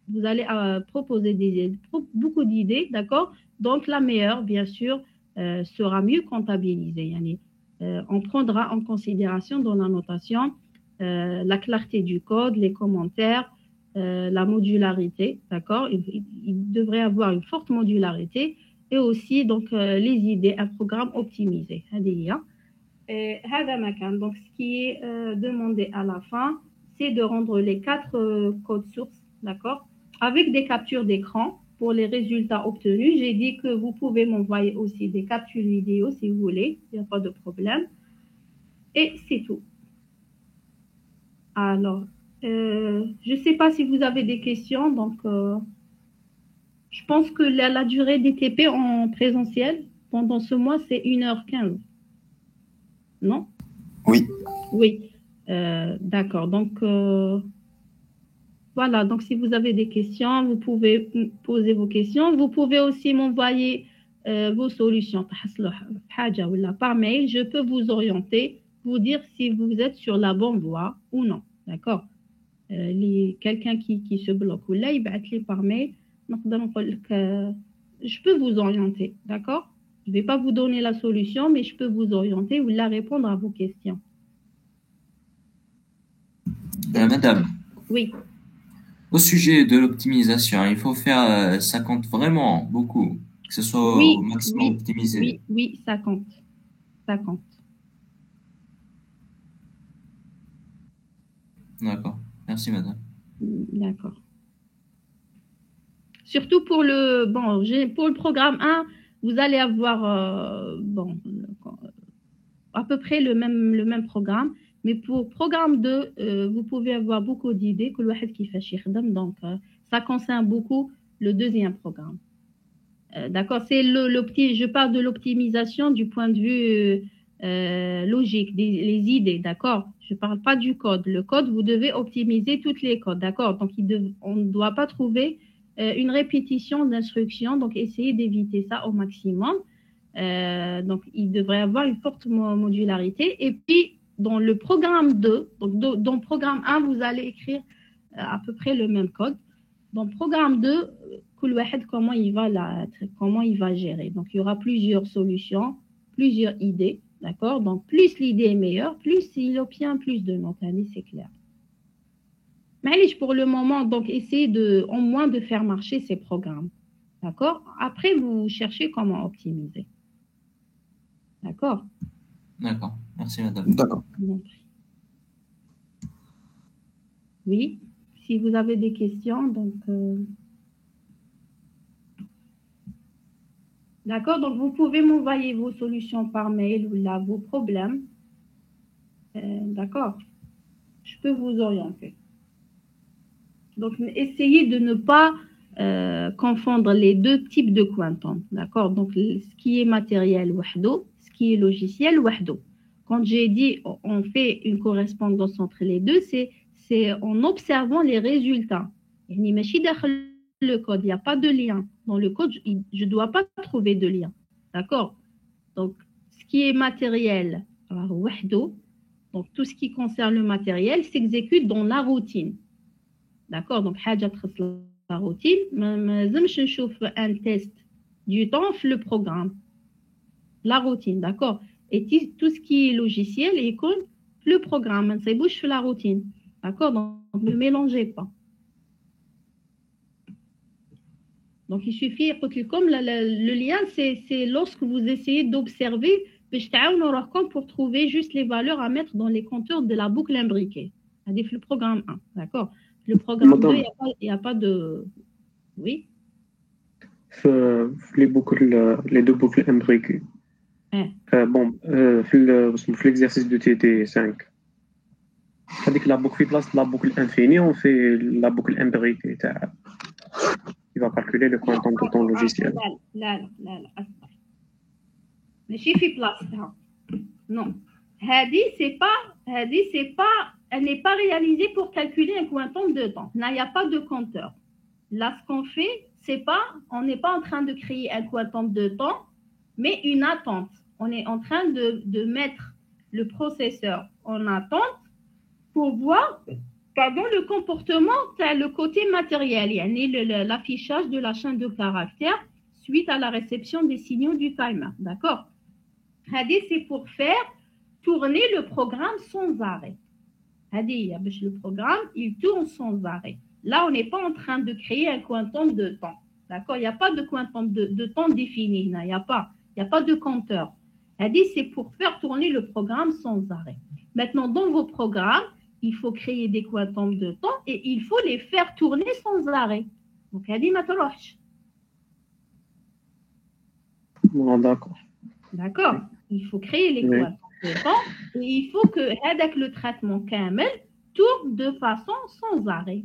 vous allez proposer beaucoup d'idées, d'accord? Donc, la meilleure, bien sûr, sera mieux comptabilisée. On prendra en considération dans la notation la clarté du code, les commentaires, la modularité, d'accord? Il devrait avoir une forte modularité et aussi donc les idées, un programme optimisé. Donc, ce qui est demandé à la fin, c'est de rendre les 4 codes sources, d'accord? Avec des captures d'écran pour les résultats obtenus. J'ai dit que vous pouvez m'envoyer aussi des captures vidéo si vous voulez, il n'y a pas de problème. Et c'est tout. Alors, je ne sais pas si vous avez des questions, donc je pense que la durée des TP en présentiel pendant ce mois, c'est 1h15. Non? Oui. Oui, d'accord. Donc, voilà, donc si vous avez des questions, vous pouvez poser vos questions. Vous pouvez aussi m'envoyer vos solutions par mail. Je peux vous orienter, vous dire si vous êtes sur la bonne voie ou non. D'accord? Quelqu'un qui se bloque ou là, il va être par mail. Je peux vous orienter. D'accord? Je ne vais pas vous donner la solution, mais je peux vous orienter ou la répondre à vos questions. Madame. Oui. Au sujet de l'optimisation, il faut faire, ça compte vraiment beaucoup, que ce soit au maximum optimisé. Oui, ça compte. Ça compte. D'accord. Merci, madame. D'accord. Surtout pour le programme 1, vous allez avoir à peu près le même programme. Mais pour programme 2, vous pouvez avoir beaucoup d'idées que donc ça concerne beaucoup le deuxième programme. D'accord, c'est je parle de l'optimisation du point de vue logique, les idées, d'accord? Je ne parle pas du code. Le code, vous devez optimiser toutes les codes, d'accord? Donc, on ne doit pas trouver une répétition d'instructions, donc essayez d'éviter ça au maximum. Donc, il devrait avoir une forte modularité. Et puis, dans le programme 2, donc dans le programme 1, vous allez écrire à peu près le même code. Dans le programme 2, comment il va gérer. Donc, il y aura plusieurs solutions, plusieurs idées, d'accord? Donc, plus l'idée est meilleure, plus il obtient plus de notes. C'est clair. Mais pour le moment, donc, essayez au moins de faire marcher ces programmes, d'accord? Après, vous cherchez comment optimiser. D'accord? D'accord. Merci, madame. D'accord. Oui, si vous avez des questions, donc... D'accord, donc vous pouvez m'envoyer vos solutions par mail ou là, vos problèmes. D'accord, je peux vous orienter. Donc, essayez de ne pas confondre les deux types de quantum. D'accord, donc ce qui est matériel, wahdo, ce qui est logiciel, wahdo. Quand j'ai dit on fait une correspondance entre les deux, c'est en observant les résultats. Le code, il n'y a pas de lien. Dans le code, je ne dois pas trouver de lien. D'accord? Donc, ce qui est matériel, donc tout ce qui concerne le matériel s'exécute dans la routine. D'accord? Donc, la routine, je chauffe un test du temps, le programme. La routine, d'accord? Et tout ce qui est logiciel, il compte le programme. C'est bouche la routine. D'accord? Donc, ne mélangez pas. Donc, il suffit, comme le lien, c'est lorsque vous essayez d'observer pour trouver juste les valeurs à mettre dans les compteurs de la boucle imbriquée. C'est le programme 1, d'accord? Le programme 2, il n'y a pas de... Oui? Les deux boucles imbriquées. في l'exercice de TT5. هذيك la boucle في place la boucle infinie, on fait la boucle imbriquée. Il va calculer le quantum de ton logiciel. لا ماشي في بلاصتها. Non. Elle n'est pas réalisée pour calculer un quantum de temps. Là, il n'y a pas de compteur. Là, ce qu'on fait, on n'est pas en train de créer un quantum de temps, mais une attente. On est en train de mettre le processeur en attente pour voir le comportement, le côté matériel, l'affichage de la chaîne de caractères suite à la réception des signaux du timer. D'accord? C'est pour faire tourner le programme sans arrêt. Le programme, il tourne sans arrêt. Là, on n'est pas en train de créer un quantum de temps. D'accord? Il n'y a pas de quantum de temps défini. Il n'y a pas de compteur. C'est pour faire tourner le programme sans arrêt. Maintenant, dans vos programmes, il faut créer des quantums de temps et il faut les faire tourner sans arrêt. Donc, D'accord. D'accord. Il faut créer les quantums de temps et il faut que le traitement kamel tourne de façon sans arrêt.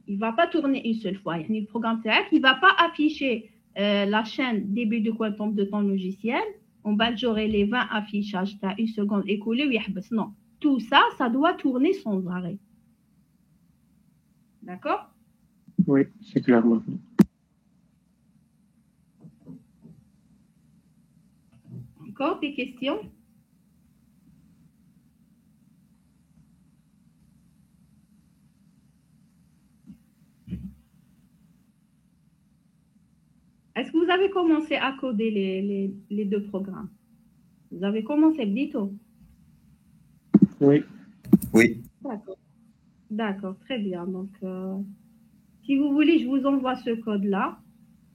Il ne va pas tourner une seule fois. Le programme il ne va pas afficher la chaîne début de quantum de temps logiciel. On va jouer les 20 affichages à une seconde écoulée. Non. Tout ça, ça doit tourner sans arrêt. D'accord? Oui, c'est clair maintenant. Encore des questions? Est-ce que vous avez commencé à coder les deux programmes? Vous avez commencé, Bdito? Oui. Oui. D'accord. D'accord, très bien. Donc, si vous voulez, je vous envoie ce code-là.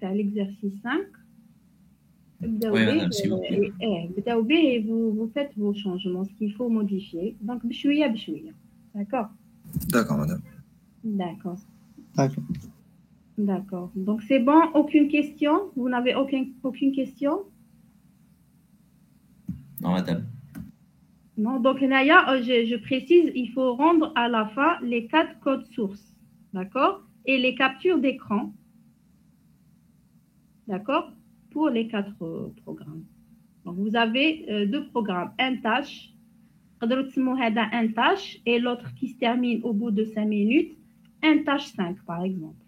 C'est l'exercice 5. Oui, madame, s'il vous plaît. Et vous faites vos changements, ce qu'il faut modifier. Donc, bchouïa. D'accord? D'accord, madame. D'accord. D'accord. D'accord. Donc, c'est bon? Aucune question? Vous n'avez aucune question? Non, madame. Non, donc, Naya, je précise, il faut rendre à la fin les 4 codes sources. D'accord? Et les captures d'écran. D'accord? Pour les 4 programmes. Donc, vous avez 2 programmes. Un tâche, un tâche, et l'autre qui se termine au bout de 5 minutes. Un tâche 5, par exemple.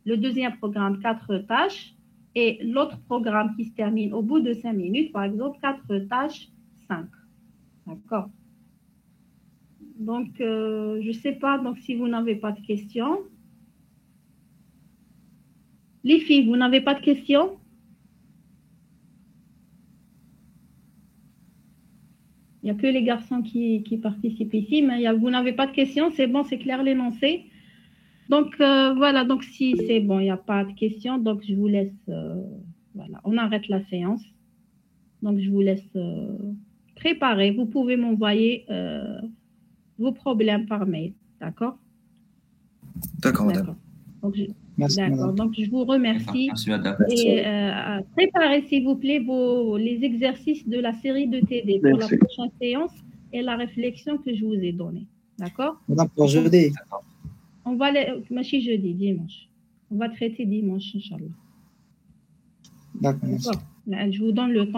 Le deuxième programme, 4 tâches, et l'autre programme qui se termine au bout de 5 minutes, par exemple, 4 tâches 5. D'accord? Donc, je ne sais pas donc, si vous n'avez pas de questions. Les filles, vous n'avez pas de questions? Il n'y a que les garçons qui participent ici, mais vous n'avez pas de questions, c'est bon, c'est clair l'énoncé. Donc, voilà, donc si c'est bon, il n'y a pas de questions, donc je vous laisse, voilà, on arrête la séance. Donc, je vous laisse préparer. Vous pouvez m'envoyer vos problèmes par mail, d'accord? D'accord, madame. Donc, Merci, d'accord, madame. donc je vous remercie. Merci, madame. Et préparez, s'il vous plaît, les exercices de la série de TD pour la prochaine séance et la réflexion que je vous ai donnée. D'accord? Madame, pour jeudi. On va Machi jeudi, dimanche. On va traiter dimanche, Inch'Allah. D'accord, merci. Je vous donne le temps.